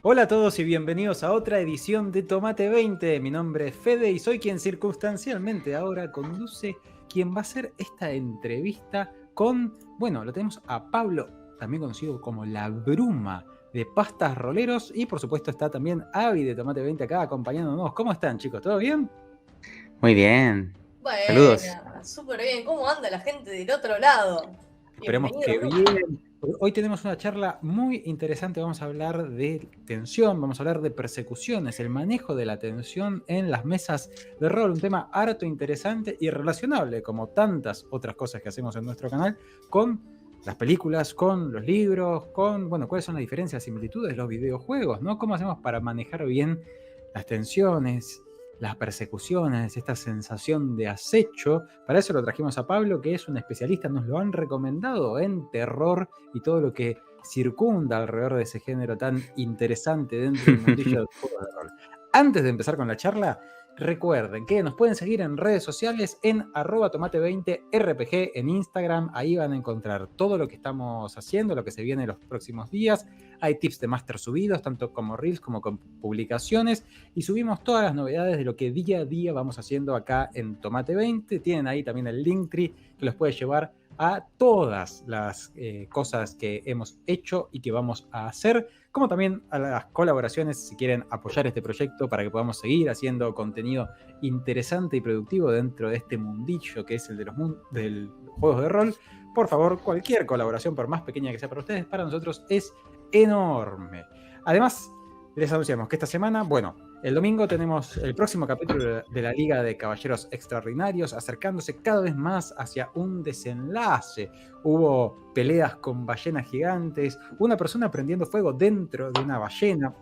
Hola a todos y bienvenidos a otra edición de Tomate 20. Mi nombre es Fede y soy quien circunstancialmente ahora conduce quien va a hacer esta entrevista con, bueno, lo tenemos a Pablo, también conocido como La Bruma de Pastas Roleros, y por supuesto está también Avi de Tomate 20 acá acompañándonos. ¿Cómo están, chicos? ¿Todo bien? Muy bien. Saludos. Buena, súper bien. ¿Cómo anda la gente del otro lado? Esperemos Bienvenido, que Bruma. bien. Hoy tenemos una charla muy interesante. Vamos a hablar de tensión, vamos a hablar de persecuciones, el manejo de la tensión en las mesas de rol. Un tema harto interesante y relacionable, como tantas otras cosas que hacemos en nuestro canal, con las películas, con los libros, con, bueno, cuáles son las diferencias, similitudes de los videojuegos, ¿no? ¿Cómo hacemos para manejar bien las tensiones, las persecuciones, esta sensación de acecho? Para eso lo trajimos a Pablo, que es un especialista, nos lo han recomendado en terror y todo lo que circunda alrededor de ese género tan interesante dentro del mundillo del juego de rol. Antes de empezar con la charla, recuerden que nos pueden seguir en redes sociales en @tomate20rpg en Instagram. Ahí van a encontrar todo lo que estamos haciendo, lo que se viene en los próximos días. Hay tips de máster subidos, tanto como reels como con publicaciones. Y subimos todas las novedades de lo que día a día vamos haciendo acá en Tomate 20. Tienen ahí también el Linktree que los puede llevar a todas las cosas que hemos hecho y que vamos a hacer, como también a las colaboraciones si quieren apoyar este proyecto para que podamos seguir haciendo contenido interesante y productivo dentro de este mundillo que es el de los juegos de rol. Por favor, cualquier colaboración, por más pequeña que sea para ustedes, para nosotros es enorme. Además, les anunciamos que esta semana, bueno, el domingo tenemos el próximo capítulo de la Liga de Caballeros Extraordinarios, acercándose cada vez más hacia un desenlace. Hubo peleas con ballenas gigantes, una persona prendiendo fuego dentro de una ballena,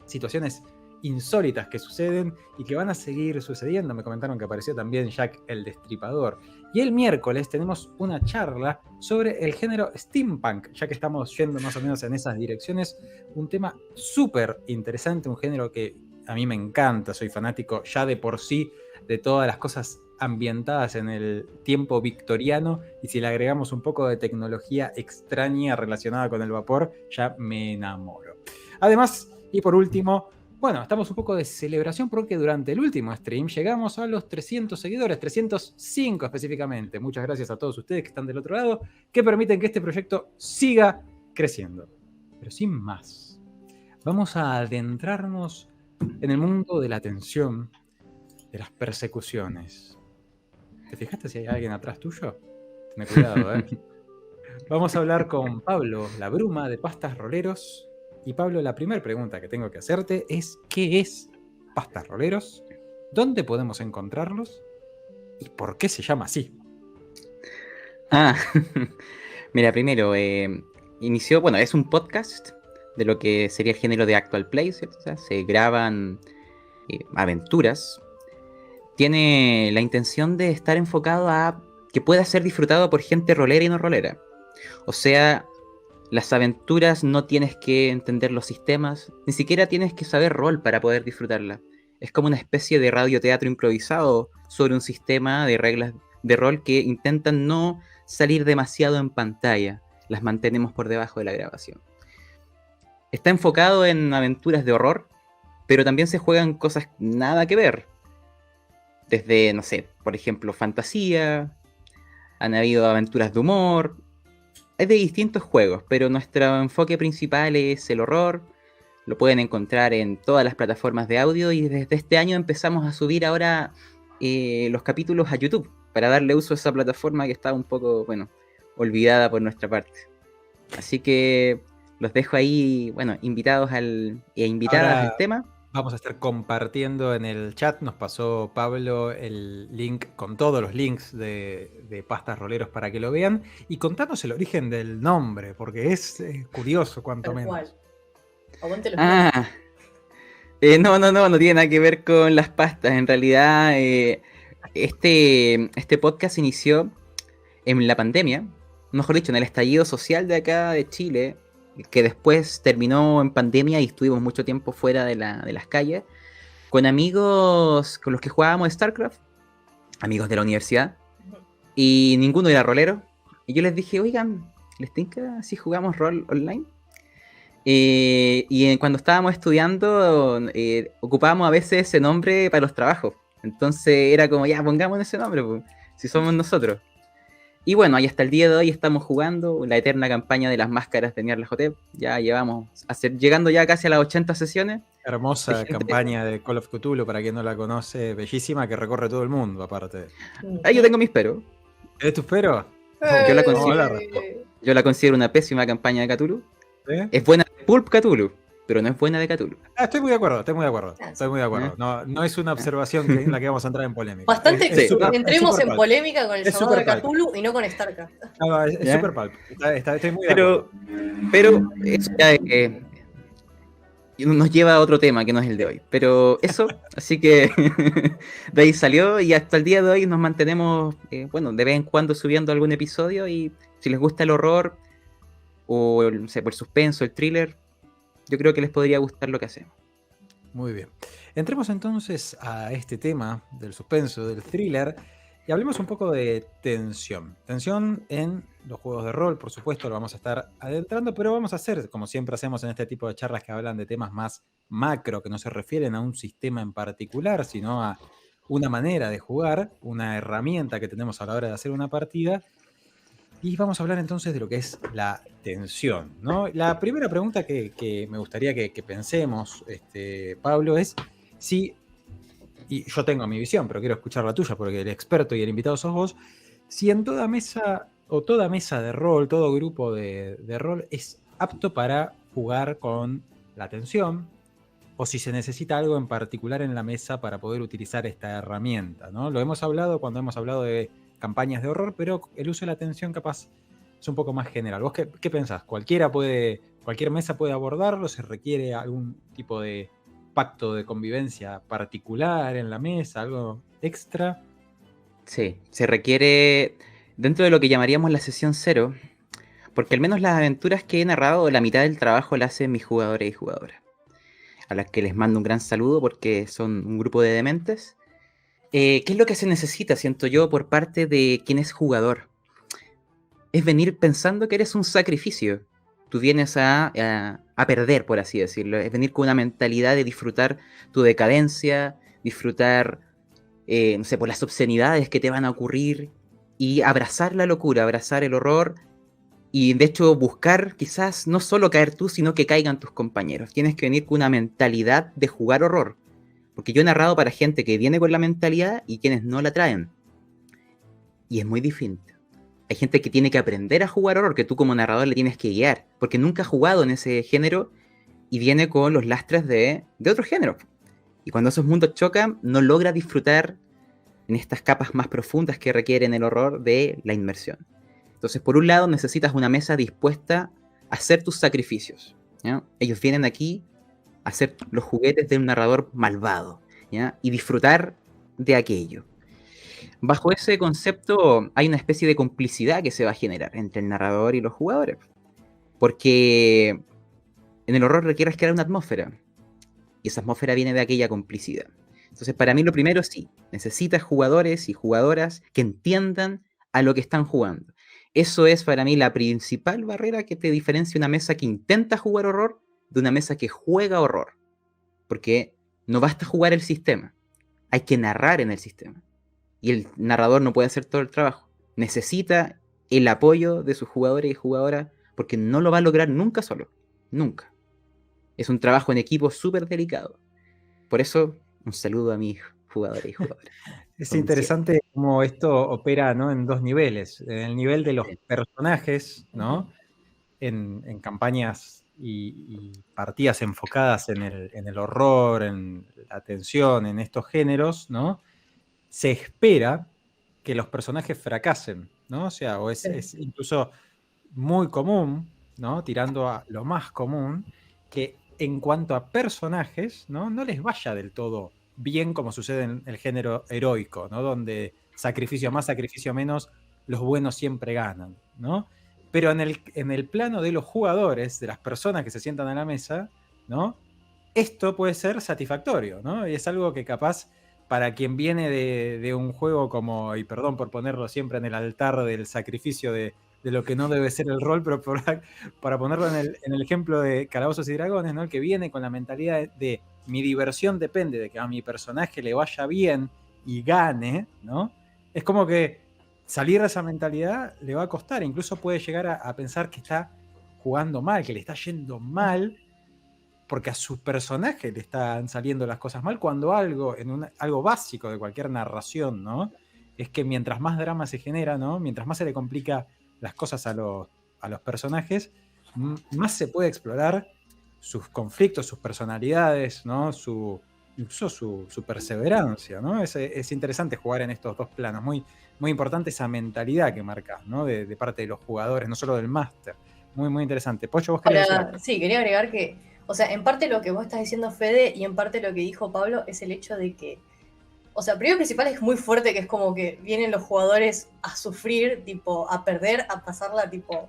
situaciones insólitas que suceden y que van a seguir sucediendo. Me comentaron que apareció también Jack el Destripador. Y el miércoles tenemos una charla sobre el género steampunk, ya que estamos yendo más o menos en esas direcciones. Un tema súper interesante, un género que a mí me encanta, soy fanático ya de por sí de todas las cosas ambientadas en el tiempo victoriano, y si le agregamos un poco de tecnología extraña relacionada con el vapor, ya me enamoro. Además, y por último, bueno, estamos un poco de celebración porque durante el último stream llegamos a los 300 seguidores, 305 específicamente. Muchas gracias a todos ustedes que están del otro lado, que permiten que este proyecto siga creciendo. Pero sin más, vamos a adentrarnos en el mundo de la tensión, de las persecuciones. ¿Te fijaste si hay alguien atrás tuyo? Ten cuidado, ¿eh? Vamos a hablar con Pablo, La Bruma de Pastas Roleros. Y Pablo, la primera pregunta que tengo que hacerte es: ¿qué es Pastas Roleros? ¿Dónde podemos encontrarlos? ¿Y por qué se llama así? Ah, mira, primero, inició, bueno, es un podcast de lo que sería el género de actual play, ¿cierto? O sea, se graban aventuras. Tiene la intención de estar enfocado a que pueda ser disfrutado por gente rolera y no rolera. O sea, las aventuras no tienes que entender los sistemas, ni siquiera tienes que saber rol para poder disfrutarla. Es como una especie de radioteatro improvisado sobre un sistema de reglas de rol que intentan no salir demasiado en pantalla. Las mantenemos por debajo de la grabación. Está enfocado en aventuras de horror, pero también se juegan cosas nada que ver. Desde, no sé, por ejemplo, fantasía, han habido aventuras de humor. Es de distintos juegos, pero nuestro enfoque principal es el horror. Lo pueden encontrar en todas las plataformas de audio y desde este año empezamos a subir ahora los capítulos a YouTube para darle uso a esa plataforma que está un poco, bueno, olvidada por nuestra parte. Así que los dejo ahí, bueno, invitados e invitadas Ahora al tema. vamos a estar compartiendo en el chat. Nos pasó Pablo el link con todos los links de Pastas Roleros para que lo vean. Y contanos el origen del nombre, porque es curioso, cuanto Tal menos. cual. Aguante los Ah, no tiene nada que ver con las pastas. En realidad, este podcast inició en la pandemia, mejor dicho, en el estallido social de acá de Chile, que después terminó en pandemia y estuvimos mucho tiempo fuera de las calles, con amigos con los que jugábamos StarCraft, amigos de la universidad, y ninguno era rolero. Y yo les dije, oigan, ¿les tinca si jugamos rol online? Cuando estábamos estudiando, ocupábamos a veces ese nombre para los trabajos. Entonces era como, ya, pongamos ese nombre, pues, si somos nosotros. Y bueno, ahí hasta el día de hoy estamos jugando la eterna campaña de las máscaras de Nyarlathotep. Ya llevamos, llegando ya casi a las 80 sesiones. Hermosa Hay gente- campaña de Call of Cthulhu, para quien no la conoce, bellísima, que recorre todo el mundo, aparte. Ahí yo tengo mis peros. ¿Es tu espero? Yo la Eh, considero- eh, Yo la considero una pésima campaña de Cthulhu. ¿Eh? Es buena de Pulp Cthulhu, pero no es buena de Cthulhu. Estoy muy de acuerdo, estoy muy de acuerdo. Ah, Estoy muy de acuerdo. ¿Eh? No, no es una observación en la que vamos a entrar en polémica. Bastante. Sí. Entremos súper en pulp. polémica con el Es llamado de súper pulp. Cthulhu y no con StarCraft. No, es ¿Ya? super pulp. Estoy muy de acuerdo. Pero eso ya nos lleva a otro tema que no es el de hoy. Pero eso, así que de ahí salió y hasta el día de hoy nos mantenemos, bueno, de vez en cuando subiendo algún episodio y si les gusta el horror o no sé, el suspenso, el thriller, yo creo que les podría gustar lo que hacemos. Muy bien. Entremos entonces a este tema del suspenso, del thriller, y hablemos un poco de tensión. Tensión en los juegos de rol, por supuesto, lo vamos a estar adentrando, pero vamos a hacer, como siempre hacemos en este tipo de charlas que hablan de temas más macro, que no se refieren a un sistema en particular, sino a una manera de jugar, una herramienta que tenemos a la hora de hacer una partida. Y vamos a hablar entonces de lo que es la tensión, ¿no? La primera pregunta que me gustaría que pensemos, Pablo, es si, y yo tengo mi visión, pero quiero escuchar la tuya porque el experto y el invitado sos vos, si en toda mesa o toda mesa de rol, todo grupo de rol es apto para jugar con la tensión, o si se necesita algo en particular en la mesa para poder utilizar esta herramienta, ¿no? Lo hemos hablado cuando hemos hablado de campañas de horror, pero el uso de la tensión capaz es un poco más general. ¿Vos qué pensás? ¿Cualquier mesa puede abordarlo? ¿Se requiere algún tipo de pacto de convivencia particular en la mesa? ¿Algo extra? Sí, se requiere dentro de lo que llamaríamos la sesión cero, porque al menos las aventuras que he narrado, la mitad del trabajo la hacen mis jugadores y jugadoras, a las que les mando un gran saludo porque son un grupo de dementes. ¿Qué es lo que se necesita, siento yo, por parte de quien es jugador? Es venir pensando que eres un sacrificio. Tú vienes a perder, por así decirlo. Es venir con una mentalidad de disfrutar tu decadencia, disfrutar, no sé, por las obscenidades que te van a ocurrir y abrazar la locura, abrazar el horror y de hecho buscar quizás no solo caer tú, sino que caigan tus compañeros. Tienes que venir con una mentalidad de jugar horror. Porque yo he narrado para gente que viene con la mentalidad y quienes no la traen. Y es muy difícil. Hay gente que tiene que aprender a jugar horror, que tú como narrador le tienes que guiar, porque nunca ha jugado en ese género y viene con los lastres de otro género. Y cuando esos mundos chocan, no logra disfrutar en estas capas más profundas que requieren el horror de la inmersión. Entonces, por un lado, necesitas una mesa dispuesta a hacer tus sacrificios, ¿ya? Ellos vienen aquí a ser los juguetes de un narrador malvado, ¿ya? Y disfrutar de aquello. Bajo ese concepto hay una especie de complicidad que se va a generar entre el narrador y los jugadores. Porque en el horror requieres crear una atmósfera. Y esa atmósfera viene de aquella complicidad. Entonces, para mí lo primero sí, necesitas jugadores y jugadoras que entiendan a lo que están jugando. Eso es para mí la principal barrera que te diferencia una mesa que intenta jugar horror de una mesa que juega horror. Porque no basta jugar el sistema, hay que narrar en el sistema. Y el narrador no puede hacer todo el trabajo. Necesita el apoyo de sus jugadores y jugadoras porque no lo va a lograr nunca solo. Nunca. Es un trabajo en equipo súper delicado. Por eso, un saludo a mis jugadores y jugadoras. Es Son interesante cómo esto opera, ¿no? En dos niveles. En el nivel de los Sí. personajes, ¿no? En campañas y partidas enfocadas en el horror, en la tensión, en estos géneros, ¿no? Se espera que los personajes fracasen, ¿no? O sea, es incluso muy común, ¿no? Tirando a lo más común, que en cuanto a personajes, ¿no? No les vaya del todo bien como sucede en el género heroico, ¿no? Donde sacrificio más, sacrificio menos, los buenos siempre ganan, ¿no? Pero en el plano de los jugadores, de las personas que se sientan a la mesa, ¿no? Esto puede ser satisfactorio, ¿no? Y es algo que capaz para quien viene de un juego como, y perdón por ponerlo siempre en el altar del sacrificio de de lo que no debe ser el rol, pero para ponerlo en el ejemplo de Calabozos y Dragones, ¿no? El que viene con la mentalidad de mi diversión depende de que a mi personaje le vaya bien y gane, ¿no? Es como que salir de esa mentalidad le va a costar, incluso puede llegar a pensar que está jugando mal, que le está yendo mal, porque a su personaje le están saliendo las cosas mal, cuando algo básico de cualquier narración, ¿no? Es que mientras más drama se genera, ¿no? Mientras más se le complica las cosas a los personajes, más se puede explorar sus conflictos, sus personalidades, ¿no? Incluso su perseverancia, ¿no? Es interesante jugar en estos dos planos. Muy, muy importante esa mentalidad que marcas, ¿no? De parte de los jugadores, no solo del máster. Muy, muy interesante. Pocho, vos querías decir algo. Sí, quería agregar que, o sea, en parte lo que vos estás diciendo, Fede, y en parte lo que dijo Pablo, es el hecho de que, o sea, primero y principal es muy fuerte, que es como que vienen los jugadores a sufrir, tipo, a perder, a pasarla, tipo,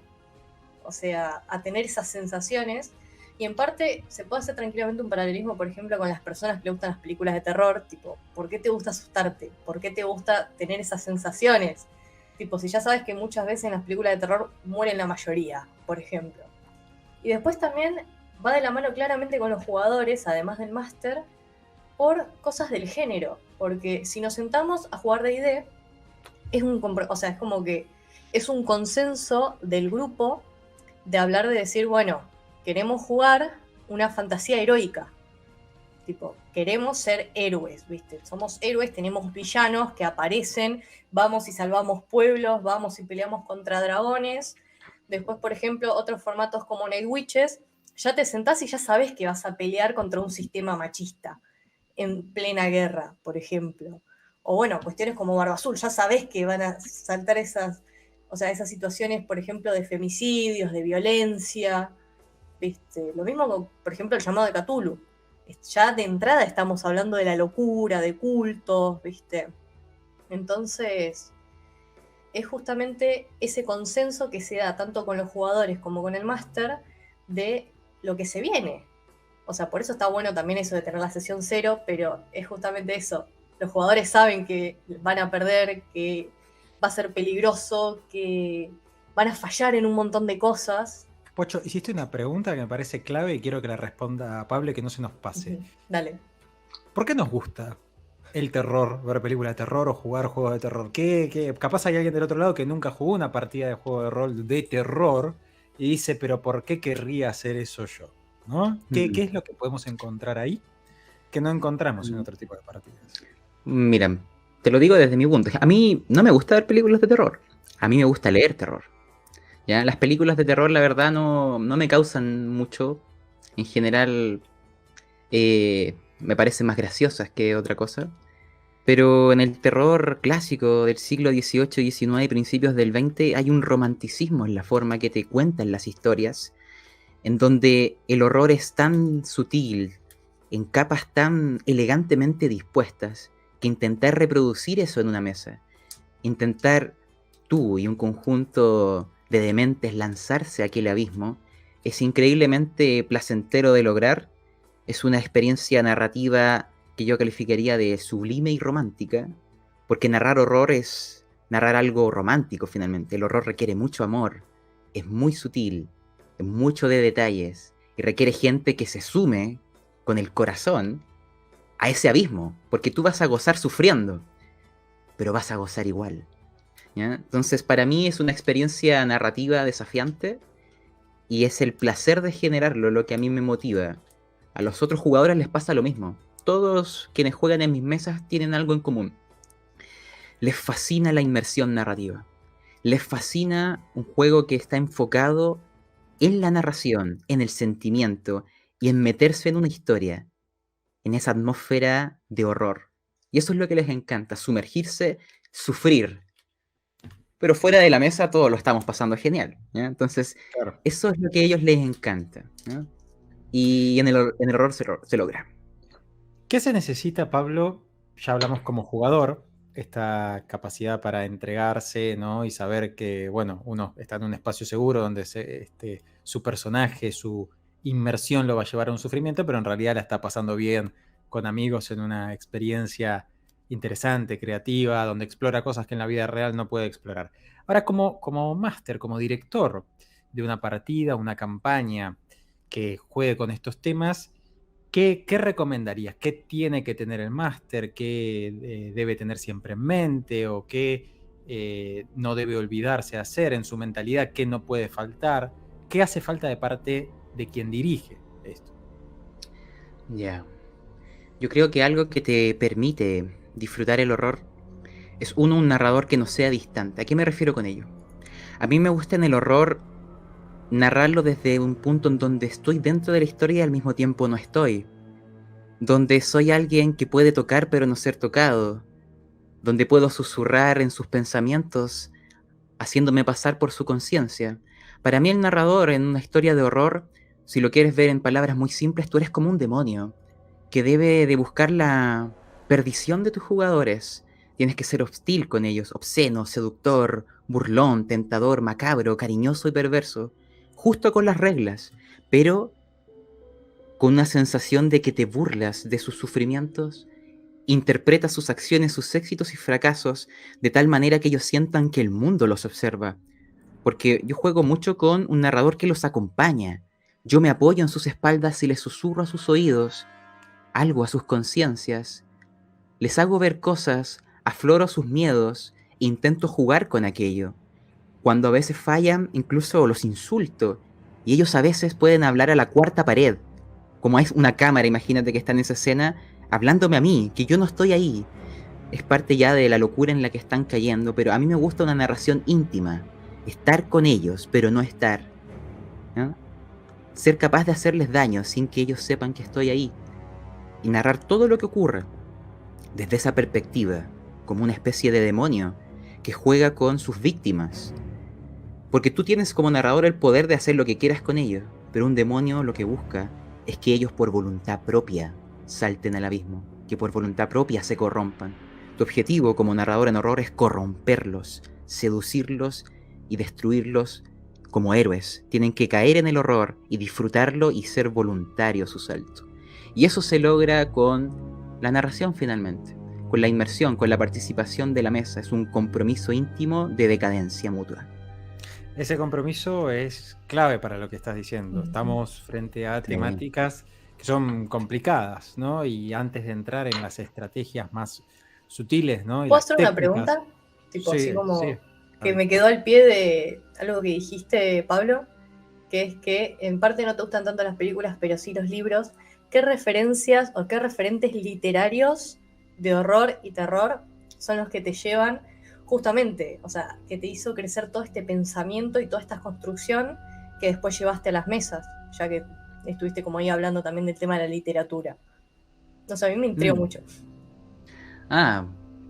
o sea, a tener esas sensaciones. Y en parte se puede hacer tranquilamente un paralelismo, por ejemplo, con las personas que le gustan las películas de terror, tipo, ¿por qué te gusta asustarte? ¿Por qué te gusta tener esas sensaciones? Tipo, si ya sabes que muchas veces en las películas de terror mueren la mayoría, por ejemplo. Y después también va de la mano claramente con los jugadores, además del máster, por cosas del género. Porque si nos sentamos a jugar D&D, o sea, es como que es un consenso del grupo de hablar de decir, bueno, queremos jugar una fantasía heroica. Tipo, queremos ser héroes, ¿viste? Somos héroes, tenemos villanos que aparecen, vamos y salvamos pueblos, vamos y peleamos contra dragones. Después, por ejemplo, otros formatos como Night Witches, ya te sentás y ya sabes que vas a pelear contra un sistema machista en plena guerra, por ejemplo. O bueno, cuestiones como Barba Azul, ya sabes que van a saltar esas situaciones, por ejemplo, de femicidios, de violencia, ¿viste? Lo mismo con, por ejemplo, el llamado de Cthulhu. Ya de entrada estamos hablando de la locura, de cultos, ¿viste? Entonces, es justamente ese consenso que se da tanto con los jugadores como con el máster de lo que se viene. O sea, por eso está bueno también eso de tener la sesión cero, pero es justamente eso. Los jugadores saben que van a perder, que va a ser peligroso, que van a fallar en un montón de cosas. Pocho, hiciste una pregunta que me parece clave y quiero que la responda a Pablo y que no se nos pase. Dale. ¿Por qué nos gusta el terror, ver películas de terror o jugar juegos de terror? Capaz hay alguien del otro lado que nunca jugó una partida de juego de rol de terror y dice, pero ¿por qué querría hacer eso yo? ¿No? ¿Qué es lo que podemos encontrar ahí que no encontramos en otro tipo de partidas? Mira, te lo digo desde mi punto. A mí no me gusta ver películas de terror. A mí me gusta leer terror. ¿Ya? Las películas de terror, la verdad, no me causan mucho. En general, me parecen más graciosas que otra cosa. Pero en el terror clásico del siglo XVIII, XIX y principios del XX hay un romanticismo en la forma que te cuentan las historias, en donde el horror es tan sutil, en capas tan elegantemente dispuestas, que intentar reproducir eso en una mesa, intentar tú y un conjunto de dementes lanzarse a aquel abismo, es increíblemente placentero de lograr. Es una experiencia narrativa que yo calificaría de sublime y romántica, porque narrar horror es narrar algo romántico finalmente. El horror requiere mucho amor, es muy sutil, es mucho de detalles, y requiere gente que se sume con el corazón a ese abismo, porque tú vas a gozar sufriendo, pero vas a gozar igual, ¿ya? Entonces, para mí es una experiencia narrativa desafiante, y es el placer de generarlo lo que a mí me motiva. A los otros jugadores les pasa lo mismo. Todos quienes juegan en mis mesas tienen algo en común. Les fascina la inmersión narrativa. Les fascina un juego que está enfocado en la narración, en el sentimiento y en meterse en una historia, en esa atmósfera de horror. Y eso es lo que les encanta, sumergirse, sufrir. Pero fuera de la mesa todos lo estamos pasando genial, ¿ya? Entonces, claro, eso es lo que a ellos les encanta, ¿ya? Y en el horror se logra. ¿Qué se necesita, Pablo? Ya hablamos como jugador, esta capacidad para entregarse, ¿no? Y saber que, bueno, uno está en un espacio seguro donde su personaje, su inmersión lo va a llevar a un sufrimiento, pero en realidad la está pasando bien con amigos en una experiencia interesante, creativa, donde explora cosas que en la vida real no puede explorar. Ahora, como máster, como director de una partida, una campaña que juegue con estos temas, ¿qué recomendarías? ¿Qué tiene que tener el máster? ¿Qué debe tener siempre en mente? ¿O qué no debe olvidarse hacer en su mentalidad? ¿Qué no puede faltar? ¿Qué hace falta de parte de quien dirige esto? Ya. Yo creo que algo que te permite disfrutar el horror es un narrador que no sea distante. ¿A qué me refiero con ello? A mí me gusta en el horror narrarlo desde un punto en donde estoy dentro de la historia y al mismo tiempo no estoy. Donde soy alguien que puede tocar pero no ser tocado. Donde puedo susurrar en sus pensamientos, haciéndome pasar por su conciencia. Para mí el narrador en una historia de horror, si lo quieres ver en palabras muy simples, tú eres como un demonio que debe de buscar la perdición de tus jugadores. Tienes que ser hostil con ellos, obsceno, seductor, burlón, tentador, macabro, cariñoso y perverso, justo con las reglas, pero con una sensación de que te burlas de sus sufrimientos, interpretas sus acciones, sus éxitos y fracasos de tal manera que ellos sientan que el mundo los observa. Porque yo juego mucho con un narrador que los acompaña. Yo me apoyo en sus espaldas y les susurro a sus oídos algo, a sus conciencias. Les hago ver cosas, afloro sus miedos e intento jugar con aquello. Cuando a veces fallan, incluso los insulto. Y ellos a veces pueden hablar a la cuarta pared. Como es una cámara, imagínate que está en esa escena, hablándome a mí, que yo no estoy ahí. Es parte ya de la locura en la que están cayendo, pero a mí me gusta una narración íntima. Estar con ellos, pero no estar. ¿No? Ser capaz de hacerles daño sin que ellos sepan que estoy ahí. Y narrar todo lo que ocurre desde esa perspectiva, como una especie de demonio que juega con sus víctimas. Porque tú tienes como narrador el poder de hacer lo que quieras con ellos, pero un demonio lo que busca es que ellos por voluntad propia salten al abismo, que por voluntad propia se corrompan. Tu objetivo como narrador en horror es corromperlos, seducirlos y destruirlos como héroes. Tienen que caer en el horror y disfrutarlo y ser voluntario su salto. Y eso se logra con la narración finalmente, con la inmersión, con la participación de la mesa. Es un compromiso íntimo de decadencia mutua. Ese compromiso es clave para lo que estás diciendo. Estamos frente a temáticas que son complicadas, ¿no? Y antes de entrar en las estrategias más sutiles, ¿no? Y ¿Puedo las hacer una técnicas, pregunta? Tipo, sí, así como sí. que me quedó al pie de algo que dijiste, Pablo, que es que en parte no te gustan tanto las películas, pero sí los libros. ¿Qué referencias o qué referentes literarios de horror y terror son los que te llevan justamente, o sea, que te hizo crecer todo este pensamiento y toda esta construcción que después llevaste a las mesas, ya que estuviste como ahí hablando también del tema de la literatura? No sé, a mí me intrigó mucho.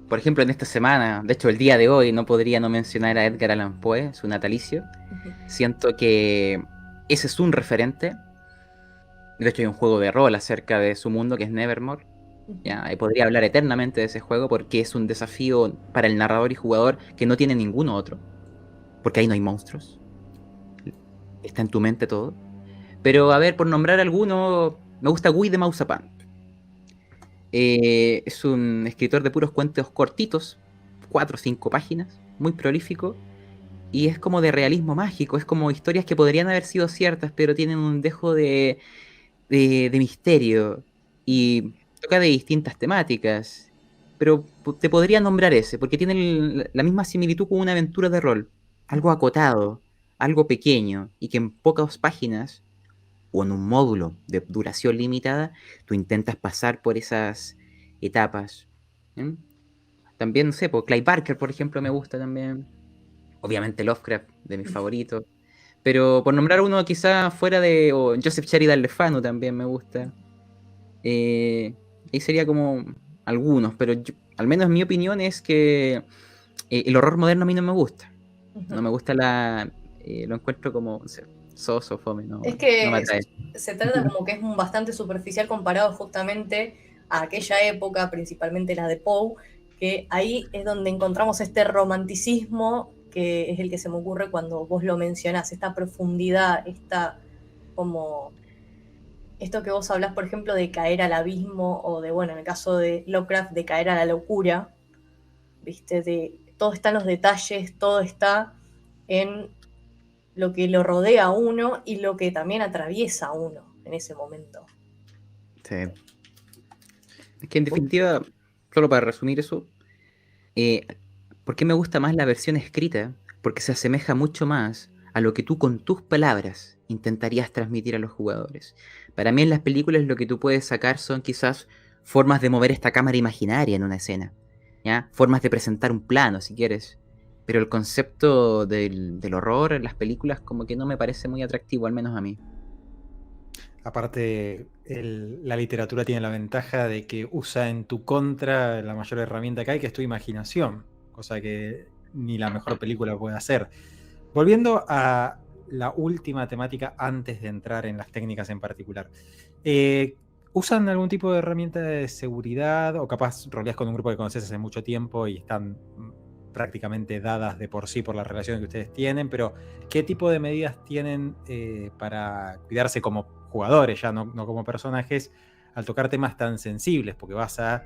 Por ejemplo, en esta semana, de hecho el día de hoy, no podría no mencionar a Edgar Allan Poe, su natalicio. Siento que ese es un referente. De hecho hay un juego de rol acerca de su mundo que es Nevermore. Ya, y podría hablar eternamente de ese juego porque es un desafío para el narrador y jugador que no tiene ninguno otro. Porque ahí no hay monstruos. Está en tu mente todo. Pero a ver, por nombrar alguno, me gusta Guy de Mausapán. Es un escritor de puros cuentos cortitos, 4 o 5 páginas, muy prolífico. Y es como de realismo mágico, es como historias que podrían haber sido ciertas, pero tienen un dejo de misterio. Y toca de distintas temáticas. Pero te podría nombrar ese, porque tiene la misma similitud con una aventura de rol. Algo acotado, algo pequeño, y que en pocas páginas, o en un módulo de duración limitada, tú intentas pasar por esas etapas. ¿Mm? También, no sé, pues Clive Barker, por ejemplo, me gusta también. Obviamente Lovecraft, de mis favoritos. Pero por nombrar uno quizá fuera de... O Joseph Sheridan Le Fanu también me gusta. Ahí sería como algunos, pero al menos mi opinión es que el horror moderno a mí no me gusta. No me gusta lo encuentro como, no sé, soso, fome, no, Es no me que atrae. se trata como que es bastante superficial comparado justamente a aquella época, principalmente la de Poe, que ahí es donde encontramos este romanticismo que es el que se me ocurre cuando vos lo mencionás, esta profundidad, esta como esto que vos hablás, por ejemplo, de caer al abismo o de, bueno, en el caso de Lovecraft, de caer a la locura, ¿viste? De todo está en los detalles, todo está en lo que lo rodea a uno y lo que también atraviesa a uno en ese momento. Sí. Es que en definitiva, solo para resumir eso, ¿por qué me gusta más la versión escrita? Porque se asemeja mucho más a lo que tú con tus palabras intentarías transmitir a los jugadores. Para mí en las películas lo que tú puedes sacar son quizás formas de mover esta cámara imaginaria en una escena, ¿ya? Formas de presentar un plano, si quieres. Pero el concepto del horror en las películas como que no me parece muy atractivo, al menos a mí. Aparte, la literatura tiene la ventaja de que usa en tu contra la mayor herramienta que hay, que es tu imaginación, cosa que ni la mejor película puede hacer. Volviendo a la última temática antes de entrar en las técnicas en particular. ¿Usan algún tipo de herramienta de seguridad o capaz roleás con un grupo que conoces hace mucho tiempo y están prácticamente dadas de por sí por la relación que ustedes tienen? Pero ¿qué tipo de medidas tienen para cuidarse como jugadores, ya no como personajes, al tocar temas tan sensibles? Porque vas a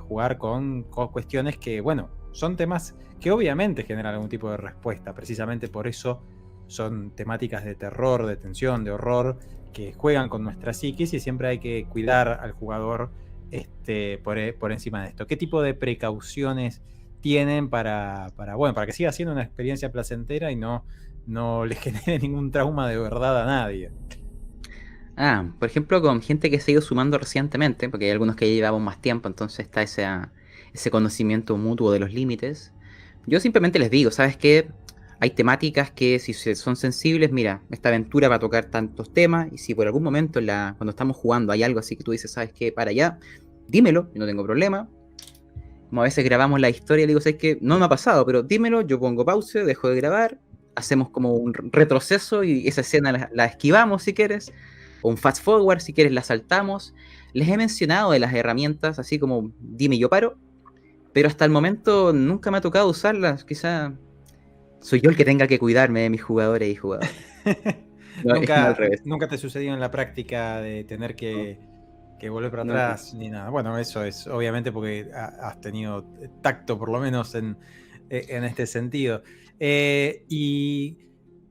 jugar con cuestiones que, bueno, son temas que obviamente generan algún tipo de respuesta. Precisamente por eso son temáticas de terror, de tensión, de horror, que juegan con nuestra psiquis y siempre hay que cuidar al jugador por encima de esto. ¿Qué tipo de precauciones tienen para que siga siendo una experiencia placentera y no les genere ningún trauma de verdad a nadie? Por ejemplo, con gente que se ha ido sumando recientemente, porque hay algunos que ya llevamos más tiempo, entonces está ese conocimiento mutuo de los límites. Yo simplemente les digo, ¿sabes qué? Hay temáticas que si son sensibles, mira, esta aventura va a tocar tantos temas, y si por algún momento cuando estamos jugando hay algo así que tú dices, ¿sabes qué? Para allá, dímelo, yo no tengo problema. Como a veces grabamos la historia, le digo, ¿sabes qué? No me ha pasado, pero dímelo, yo pongo pausa, dejo de grabar, hacemos como un retroceso y esa escena la esquivamos si quieres, o un fast forward si quieres la saltamos. Les he mencionado de las herramientas, así como dime yo paro, pero hasta el momento nunca me ha tocado usarlas. Quizá soy yo el que tenga que cuidarme de mis jugadores y jugadoras. No, al revés. ¿Nunca te sucedió en la práctica de tener que volver para atrás ni nada? Bueno, eso es obviamente porque has tenido tacto, por lo menos en este sentido. Y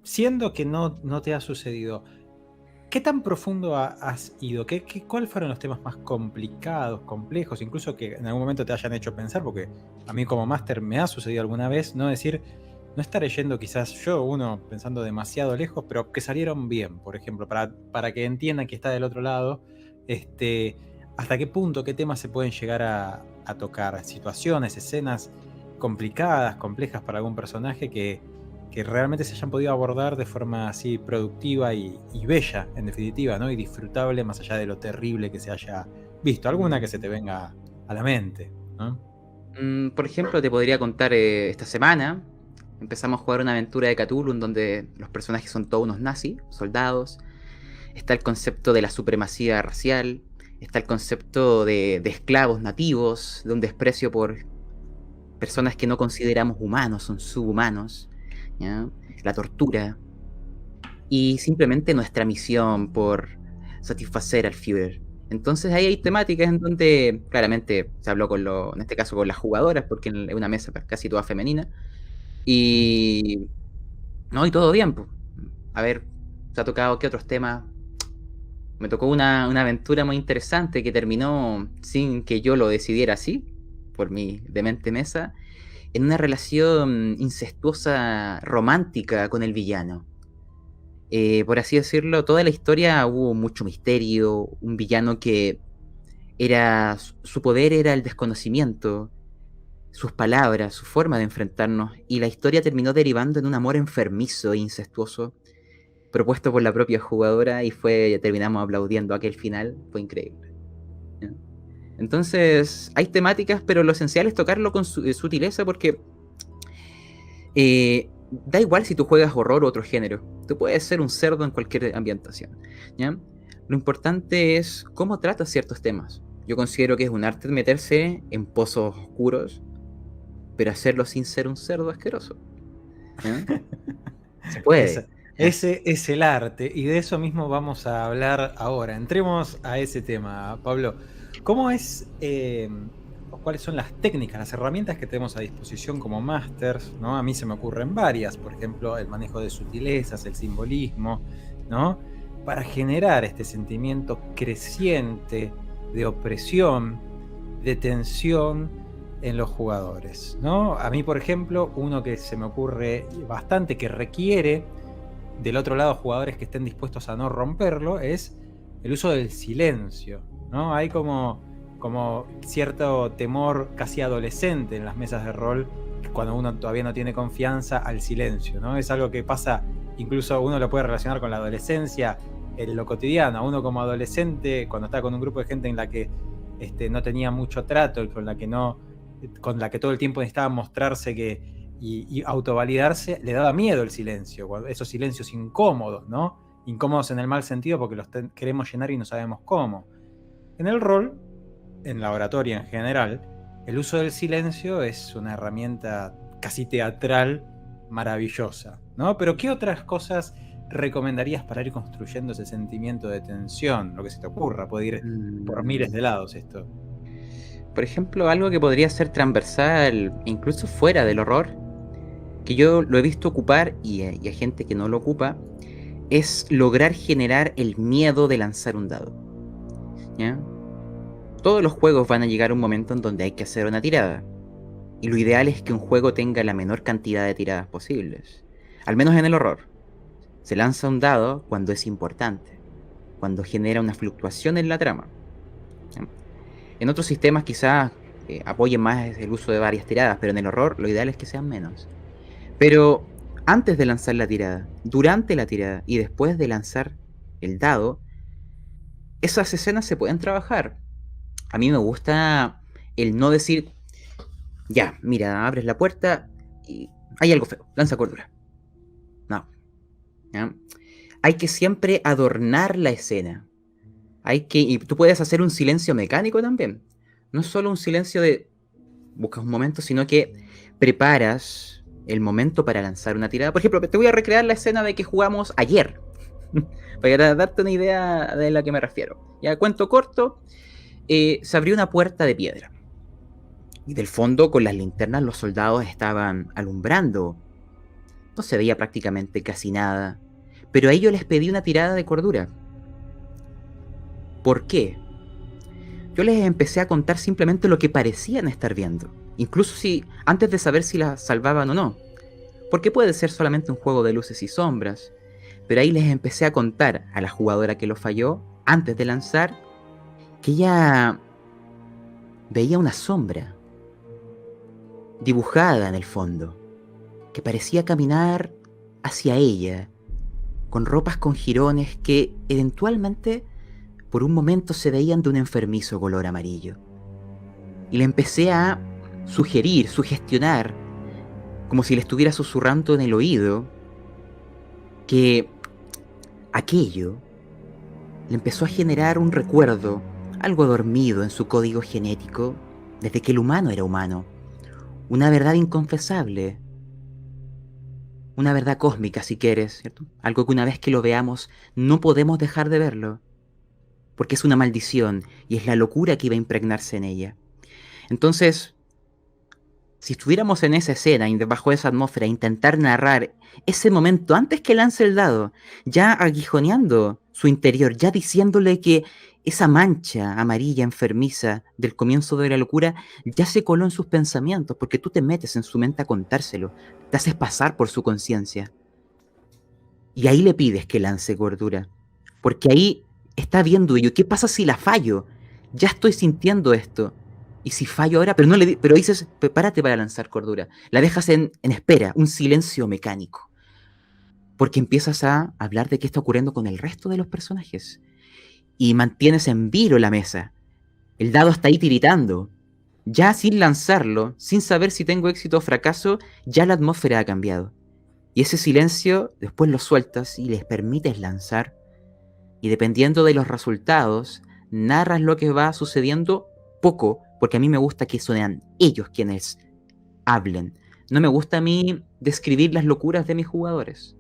siendo que no te ha sucedido, ¿qué tan profundo has ido? ¿Cuáles fueron los temas más complicados, complejos, incluso que en algún momento te hayan hecho pensar? Porque a mí como máster me ha sucedido alguna vez, no estaré yendo quizás uno pensando demasiado lejos, pero que salieron bien, por ejemplo, para que entiendan que está del otro lado, hasta qué punto, qué temas se pueden llegar a tocar, situaciones, escenas complicadas, complejas para algún personaje que realmente se hayan podido abordar de forma así productiva y bella, en definitiva, ¿no? Y disfrutable más allá de lo terrible que se haya visto. Alguna que se te venga a la mente, ¿no? Por ejemplo, te podría contar esta semana. Empezamos a jugar una aventura de Cthulhu en donde los personajes son todos unos nazis, soldados. Está el concepto de la supremacía racial. Está el concepto de esclavos nativos, de un desprecio por personas que no consideramos humanos, son subhumanos, ¿ya? La tortura. Y simplemente nuestra misión por satisfacer al Führer. Entonces ahí hay temáticas en donde claramente se habló en este caso con las jugadoras, porque es una mesa casi toda femenina. Y todo bien, pues. A ver, ¿te ha tocado qué otros temas? Me tocó una aventura muy interesante que terminó sin que yo lo decidiera así, por mi demente mesa, en una relación incestuosa romántica con el villano. Por así decirlo, toda la historia hubo mucho misterio, un villano que su poder era el desconocimiento, sus palabras, su forma de enfrentarnos, y la historia terminó derivando en un amor enfermizo e incestuoso propuesto por la propia jugadora y terminamos aplaudiendo aquel final, fue increíble. ¿Ya? Entonces hay temáticas, pero lo esencial es tocarlo con sutileza, porque da igual si tú juegas horror o otro género, tú puedes ser un cerdo en cualquier ambientación, ¿ya? Lo importante es cómo tratas ciertos temas. Yo considero que es un arte meterse en pozos oscuros, pero hacerlo sin ser un cerdo asqueroso, ¿ya? Se puede. Ese es el arte, y de eso mismo vamos a hablar ahora. Entremos a ese tema, Pablo. ¿Cómo es o cuáles son las técnicas, las herramientas que tenemos a disposición como masters, ¿no? A mí se me ocurren varias, por ejemplo, el manejo de sutilezas, el simbolismo, ¿no? Para generar este sentimiento creciente de opresión, de tensión en los jugadores, ¿no? A mí, por ejemplo, uno que se me ocurre bastante, que requiere del otro lado jugadores que estén dispuestos a no romperlo, es el uso del silencio, ¿no? Hay como cierto temor casi adolescente en las mesas de rol cuando uno todavía no tiene confianza al silencio, ¿no? Es algo que pasa, incluso uno lo puede relacionar con la adolescencia en lo cotidiano. Uno como adolescente, cuando está con un grupo de gente en la que no tenía mucho trato y con la que todo el tiempo necesitaba mostrarse y autovalidarse, le daba miedo el silencio, esos silencios incómodos, ¿no? Incómodos en el mal sentido porque los queremos llenar y no sabemos cómo. En el rol, en la oratoria en general, el uso del silencio es una herramienta casi teatral maravillosa, ¿no? Pero ¿qué otras cosas recomendarías para ir construyendo ese sentimiento de tensión? Lo que se te ocurra, puede ir por miles de lados esto. Por ejemplo, algo que podría ser transversal, incluso fuera del horror, que yo lo he visto ocupar y hay gente que no lo ocupa, es lograr generar el miedo de lanzar un dado, ¿ya? Todos los juegos van a llegar a un momento en donde hay que hacer una tirada, y lo ideal es que un juego tenga la menor cantidad de tiradas posibles. Al menos en el horror, se lanza un dado cuando es importante, cuando genera una fluctuación en la trama, ¿ya? En otros sistemas quizás apoyen más el uso de varias tiradas, pero en el horror lo ideal es que sean menos. Pero antes de lanzar la tirada, durante la tirada y después de lanzar el dado, esas escenas se pueden trabajar. A mí me gusta el no decir, ya, mira, abres la puerta y hay algo feo, lanza cordura. No, ¿ya? Hay que siempre adornar la escena. Y tú puedes hacer un silencio mecánico también. No solo un silencio de buscas un momento, sino que preparas el momento para lanzar una tirada. Por ejemplo, te voy a recrear la escena de que jugamos ayer, para darte una idea de la que me refiero. Ya, cuento corto, se abrió una puerta de piedra. Y del fondo, con las linternas, los soldados estaban alumbrando. No se veía prácticamente casi nada. Pero a ellos les pedí una tirada de cordura. ¿Por qué? Yo les empecé a contar simplemente lo que parecían estar viendo, incluso antes de saber si la salvaban o no, porque puede ser solamente un juego de luces y sombras, pero ahí les empecé a contar a la jugadora que lo falló, antes de lanzar, que ella veía una sombra dibujada en el fondo, que parecía caminar hacia ella, con ropas con jirones que eventualmente por un momento se veían de un enfermizo color amarillo. Y le empecé a sugestionar, como si le estuviera susurrando en el oído, que aquello le empezó a generar un recuerdo, algo dormido en su código genético, desde que el humano era humano. Una verdad inconfesable, una verdad cósmica si quieres, ¿cierto? Algo que una vez que lo veamos no podemos dejar de verlo, porque es una maldición y es la locura que iba a impregnarse en ella. Entonces, si estuviéramos en esa escena y bajo esa atmósfera, intentar narrar ese momento antes que lance el dado, ya aguijoneando su interior, ya diciéndole que esa mancha amarilla enfermiza del comienzo de la locura ya se coló en sus pensamientos, porque tú te metes en su mente a contárselo, te haces pasar por su conciencia. Y ahí le pides que lance cordura, porque ahí está viendo ello. ¿Qué pasa si la fallo? Ya estoy sintiendo esto. Y si fallo ahora, pero dices, prepárate para lanzar cordura. La dejas en espera, un silencio mecánico. Porque empiezas a hablar de qué está ocurriendo con el resto de los personajes. Y mantienes en vilo la mesa. El dado está ahí tiritando. Ya sin lanzarlo, sin saber si tengo éxito o fracaso, ya la atmósfera ha cambiado. Y ese silencio después lo sueltas y les permites lanzar. Y dependiendo de los resultados, narras lo que va sucediendo poco, porque a mí me gusta que sean ellos quienes hablen. No me gusta a mí describir las locuras de mis jugadores.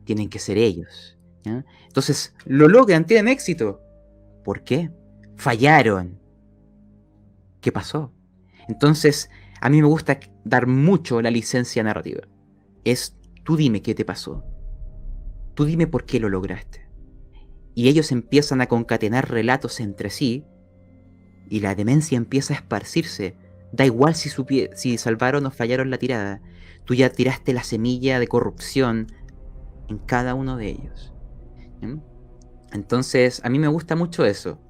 Tienen que ser ellos, ¿ya? Entonces, lo logran, tienen éxito. ¿Por qué? Fallaron. ¿Qué pasó? Entonces, a mí me gusta dar mucho la licencia narrativa. Es, tú dime qué te pasó. Tú dime por qué lo lograste. Y ellos empiezan a concatenar relatos entre sí, y la demencia empieza a esparcirse. Da igual si salvaron o fallaron la tirada. Tú ya tiraste la semilla de corrupción en cada uno de ellos. ¿Mm? Entonces, a mí me gusta mucho eso.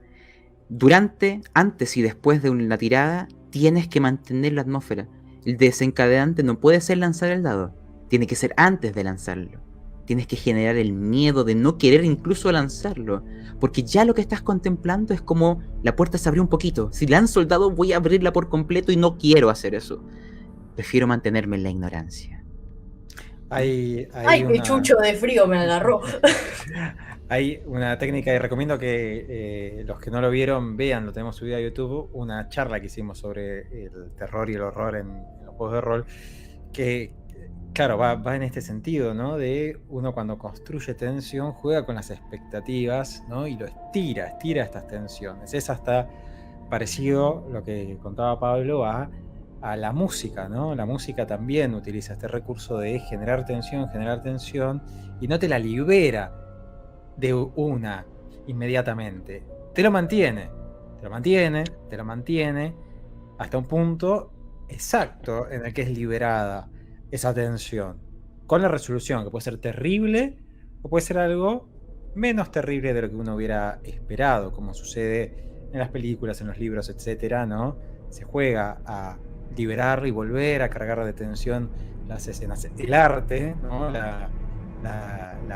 Durante, antes y después de una tirada, tienes que mantener la atmósfera. El desencadenante no puede ser lanzar el dado. Tiene que ser antes de lanzarlo. Tienes que generar el miedo de no querer incluso lanzarlo. Porque ya lo que estás contemplando es como la puerta se abrió un poquito. Si lanzo el dado voy a abrirla por completo y no quiero hacer eso. Prefiero mantenerme en la ignorancia. Hay Ay, qué chucho de frío me agarró. Hay una técnica y recomiendo que los que no lo vieron vean, lo tenemos subido a YouTube, una charla que hicimos sobre el terror y el horror en los juegos de rol, que claro, va en este sentido, ¿no? De uno cuando construye tensión juega con las expectativas, ¿no? Y lo estira estas tensiones. Es hasta parecido lo que contaba Pablo a la música, ¿no? La música también utiliza este recurso de generar tensión, y no te la libera de una inmediatamente. Te lo mantiene hasta un punto exacto en el que es liberada esa tensión, con la resolución, que puede ser terrible o puede ser algo menos terrible de lo que uno hubiera esperado, como sucede en las películas, en los libros, etcétera, ¿no? Se juega a liberar y volver a cargar de tensión las escenas. El arte, ¿no? La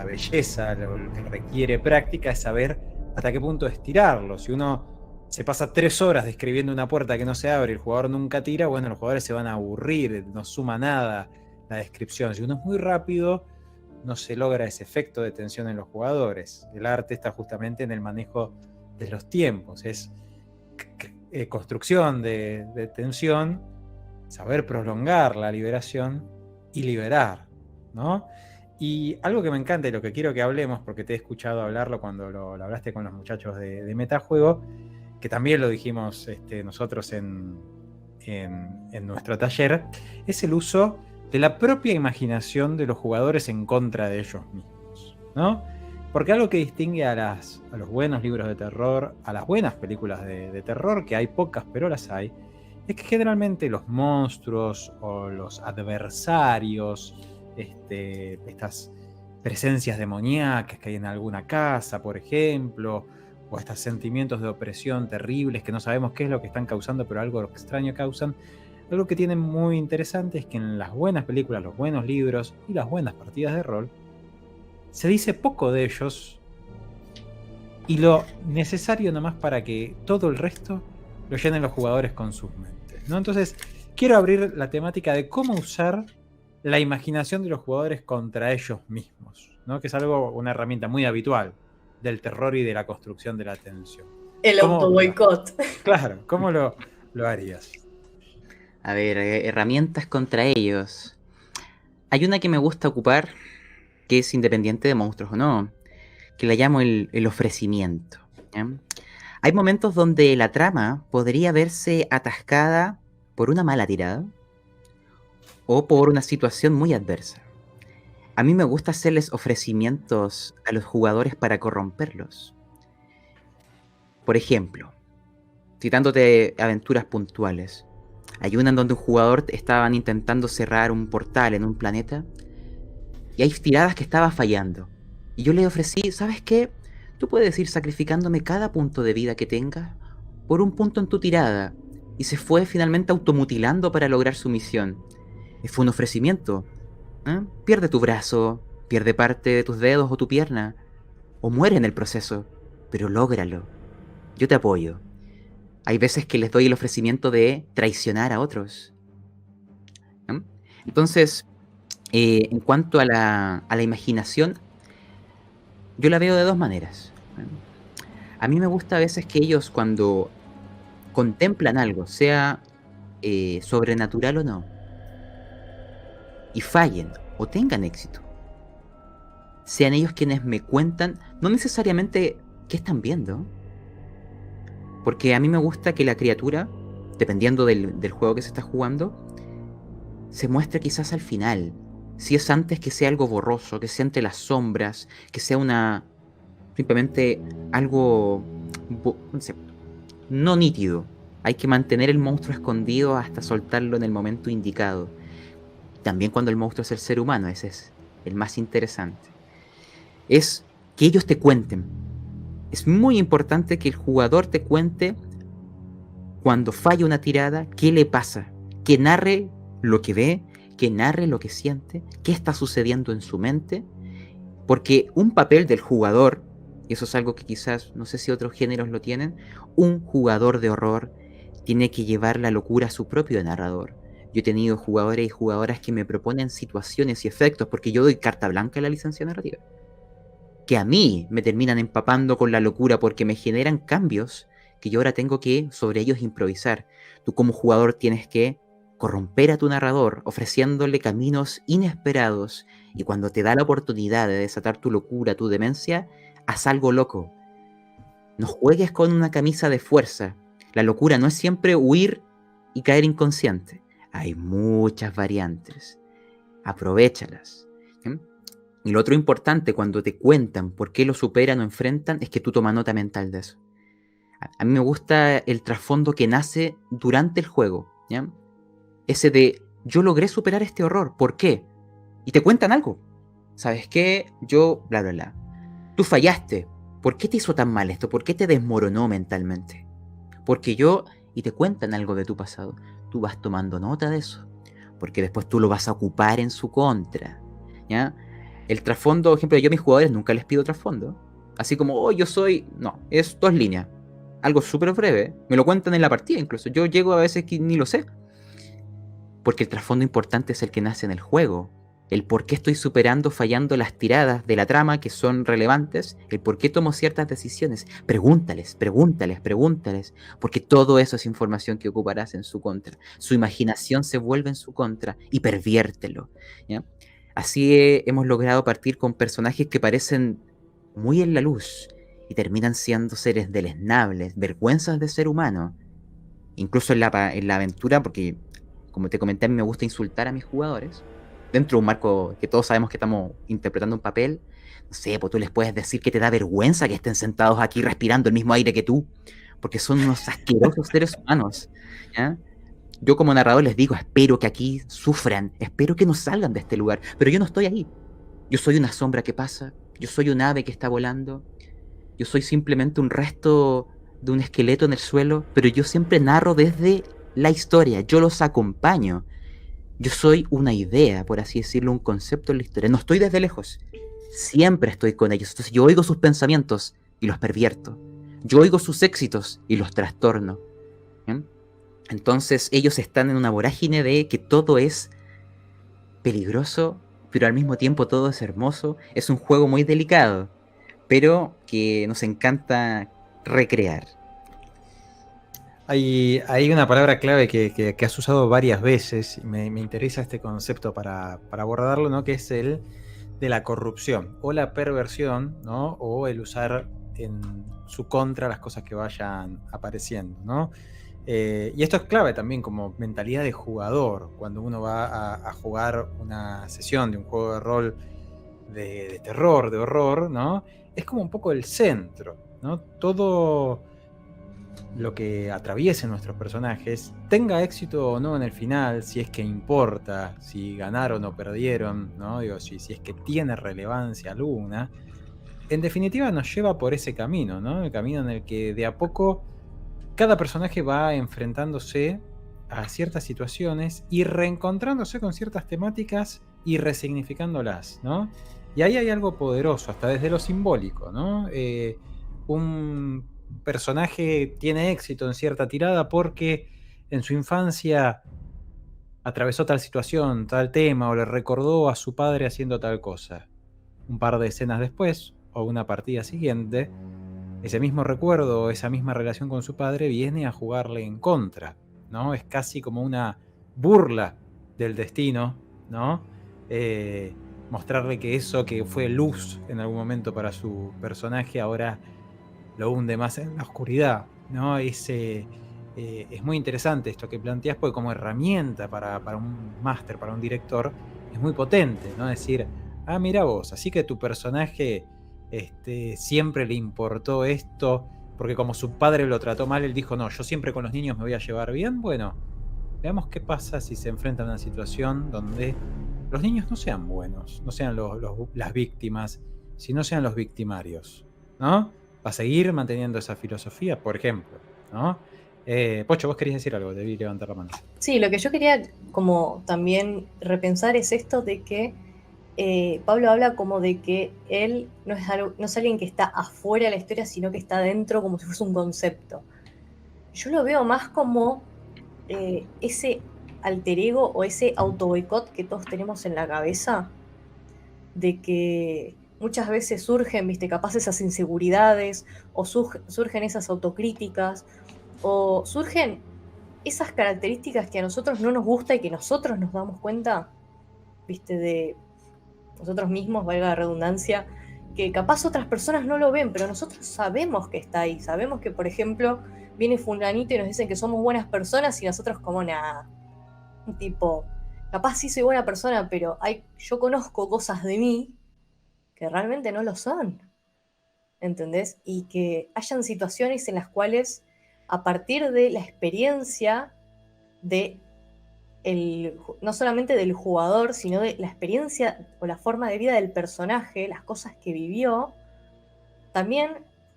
belleza, lo que requiere práctica es saber hasta qué punto estirarlo. Si uno se pasa 3 horas describiendo una puerta que no se abre y el jugador nunca tira, bueno, los jugadores se van a aburrir, no suma nada la descripción. Si uno es muy rápido, no se logra ese efecto de tensión en los jugadores. El arte está justamente en el manejo de los tiempos, es construcción de tensión, saber prolongar la liberación y liberar, ¿no? Y algo que me encanta y lo que quiero que hablemos, porque te he escuchado hablarlo cuando lo hablaste con los muchachos de Metajuego, que también lo dijimos nosotros en nuestro taller, es el uso de la propia imaginación de los jugadores en contra de ellos mismos, ¿no? Porque algo que distingue a los buenos libros de terror, a las buenas películas de terror, que hay pocas pero las hay, es que generalmente los monstruos o los adversarios, estas presencias demoníacas que hay en alguna casa, por ejemplo, o estos sentimientos de opresión terribles que no sabemos qué es lo que están causando, pero algo extraño causan. Algo que tienen muy interesante es que en las buenas películas, los buenos libros y las buenas partidas de rol, se dice poco de ellos y lo necesario nomás para que todo el resto lo llenen los jugadores con sus mentes, ¿no? Entonces, quiero abrir la temática de cómo usar la imaginación de los jugadores contra ellos mismos, ¿no? Que es una herramienta muy habitual del terror y de la construcción de la tensión. El autoboicot. Claro, ¿cómo lo harías? A ver, herramientas contra ellos. Hay una que me gusta ocupar, que es independiente de monstruos o no, que la llamo el ofrecimiento, ¿ya? Hay momentos donde la trama podría verse atascada por una mala tirada o por una situación muy adversa. A mí me gusta hacerles ofrecimientos a los jugadores para corromperlos. Por ejemplo, citándote aventuras puntuales, hay una en donde un jugador estaban intentando cerrar un portal en un planeta y hay tiradas que estaba fallando. Y yo le ofrecí, ¿sabes qué? Tú puedes ir sacrificándome cada punto de vida que tengas por un punto en tu tirada. Y se fue finalmente automutilando para lograr su misión. Fue un ofrecimiento. Pierde tu brazo, pierde parte de tus dedos o tu pierna, o muere en el proceso, pero lógralo. Yo te apoyo. Hay veces que les doy el ofrecimiento de traicionar a otros. Entonces, en cuanto a la imaginación, yo la veo de dos maneras. A mí me gusta a veces que ellos, cuando contemplan algo, sea sobrenatural o no, y fallen o tengan éxito, sean ellos quienes me cuentan, no necesariamente qué están viendo, porque a mí me gusta que la criatura dependiendo del juego que se está jugando, se muestra quizás al final. Si es antes, que sea algo borroso, que sea entre las sombras, que sea simplemente algo no sé, no nítido. Hay que mantener el monstruo escondido hasta soltarlo en el momento indicado. También cuando el monstruo es el ser humano, ese es el más interesante. Es que ellos te cuenten. Es muy importante que el jugador te cuente cuando falla una tirada, qué le pasa, que narre lo que ve, que narre lo que siente, qué está sucediendo en su mente, porque un papel del jugador, y eso es algo que quizás, no sé si otros géneros lo tienen, un jugador de horror tiene que llevar la locura a su propio narrador. Yo he tenido jugadores y jugadoras que me proponen situaciones y efectos, porque yo doy carta blanca a la licencia narrativa, que a mí me terminan empapando con la locura porque me generan cambios que yo ahora tengo que sobre ellos improvisar. Tú como jugador tienes que corromper a tu narrador ofreciéndole caminos inesperados, y cuando te da la oportunidad de desatar tu locura, tu demencia, haz algo loco. No juegues con una camisa de fuerza. La locura no es siempre huir y caer inconsciente. Hay muchas variantes. Aprovéchalas. ¿Sí? Y lo otro importante cuando te cuentan por qué lo superan o enfrentan es que tú tomas nota mental de eso. A mí me gusta el trasfondo que nace durante el juego, ¿ya? Ese de, yo logré superar este horror, ¿por qué? Y te cuentan algo. ¿Sabes qué? Yo, bla, bla, bla. Tú fallaste. ¿Por qué te hizo tan mal esto? ¿Por qué te desmoronó mentalmente? Porque yo, y te cuentan algo de tu pasado. Tú vas tomando nota de eso, porque después tú lo vas a ocupar en su contra, ¿ya? El trasfondo, por ejemplo, yo a mis jugadores nunca les pido trasfondo. Así como, oh, yo soy... No, es 2 líneas. Algo súper breve. Me lo cuentan en la partida incluso. Yo llego a veces que ni lo sé. Porque el trasfondo importante es el que nace en el juego. El por qué estoy superando, fallando las tiradas de la trama que son relevantes. El por qué tomo ciertas decisiones. Pregúntales, pregúntales, pregúntales. Porque todo eso es información que ocuparás en su contra. Su imaginación se vuelve en su contra y perviértelo, ¿ya? Así hemos logrado partir con personajes que parecen muy en la luz y terminan siendo seres deleznables, vergüenzas de ser humano. Incluso en la aventura, porque como te comenté, a mí me gusta insultar a mis jugadores, dentro de un marco que todos sabemos que estamos interpretando un papel. No sé, pues tú les puedes decir que te da vergüenza que estén sentados aquí respirando el mismo aire que tú, porque son unos asquerosos seres humanos, ¿ya? Yo como narrador les digo, espero que aquí sufran, espero que no salgan de este lugar, pero yo no estoy ahí. Yo soy una sombra que pasa, yo soy un ave que está volando, yo soy simplemente un resto de un esqueleto en el suelo, pero yo siempre narro desde la historia, yo los acompaño. Yo soy una idea, por así decirlo, un concepto en la historia. No estoy desde lejos, siempre estoy con ellos. Entonces yo oigo sus pensamientos y los pervierto. Yo oigo sus éxitos y los trastorno. ¿Bien? Entonces ellos están en una vorágine de que todo es peligroso, pero al mismo tiempo todo es hermoso. Es un juego muy delicado, pero que nos encanta recrear. Hay una palabra clave que has usado varias veces, y me interesa este concepto para abordarlo, ¿no? Que es el de la corrupción o la perversión, ¿no? O el usar en su contra las cosas que vayan apareciendo, ¿no? Y esto es clave también como mentalidad de jugador. Cuando uno va a jugar una sesión de un juego de rol de terror, de horror, ¿no? Es como un poco el centro, ¿no? Todo lo que atraviesen nuestros personajes, tenga éxito o no en el final, si es que importa, si ganaron o perdieron, ¿no? Digo, si es que tiene relevancia alguna, en definitiva nos lleva por ese camino, ¿no? El camino en el que de a poco cada personaje va enfrentándose a ciertas situaciones y reencontrándose con ciertas temáticas y resignificándolas, ¿no? Y ahí hay algo poderoso, hasta desde lo simbólico, ¿no? Un personaje tiene éxito en cierta tirada porque en su infancia atravesó tal situación, tal tema, o le recordó a su padre haciendo tal cosa. Un par de escenas después, o una partida siguiente, ese mismo recuerdo, esa misma relación con su padre viene a jugarle en contra, ¿no? Es casi como una burla del destino, ¿no? Mostrarle que eso que fue luz en algún momento para su personaje ahora lo hunde más en la oscuridad, ¿no? es muy interesante esto que planteas, porque como herramienta para un máster, para un director, es muy potente, ¿no? Decir, ah, mira vos, así que tu personaje siempre le importó esto, porque como su padre lo trató mal, él dijo, no, yo siempre con los niños me voy a llevar bien. Bueno, veamos qué pasa si se enfrentan a una situación donde los niños no sean buenos, no sean las víctimas, sino sean los victimarios, ¿no? Va a seguir manteniendo esa filosofía, por ejemplo, ¿no? Pocho, vos querías decir algo, debí levantar la mano. Sí, lo que yo quería como también repensar es esto de que Pablo habla como de que él no es alguien que está afuera de la historia, sino que está dentro como si fuese un concepto. Yo lo veo más como ese alter ego o ese auto boicot que todos tenemos en la cabeza, de que muchas veces surgen, viste, capaz esas inseguridades, o surgen esas autocríticas, o surgen esas características que a nosotros no nos gusta y que nosotros nos damos cuenta, viste, de nosotros mismos, valga la redundancia, que capaz otras personas no lo ven, pero nosotros sabemos que está ahí, sabemos que, por ejemplo, viene fulanito y nos dicen que somos buenas personas y nosotros como nada, tipo, capaz sí soy buena persona, pero yo conozco cosas de mí que realmente no lo son, ¿entendés? Y que hayan situaciones en las cuales, a partir de la experiencia de no solamente del jugador, sino de la experiencia o la forma de vida del personaje, las cosas que vivió, también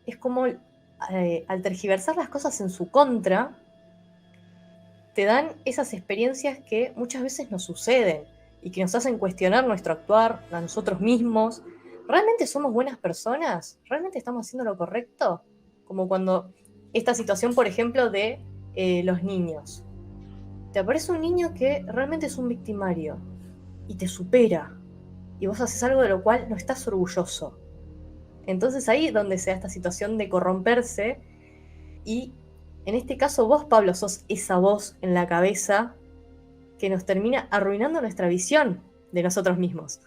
es como al tergiversar las cosas en su contra, te dan esas experiencias que muchas veces nos suceden y que nos hacen cuestionar nuestro actuar a nosotros mismos. ¿Realmente somos buenas personas? ¿Realmente estamos haciendo lo correcto? Como cuando esta situación, por ejemplo, de los niños. Te aparece un niño que realmente es un victimario y te supera y vos haces algo de lo cual no estás orgulloso. Entonces ahí es donde se da esta situación de corromperse y en este caso vos, Pablo, sos esa voz en la cabeza que nos termina arruinando nuestra visión de nosotros mismos.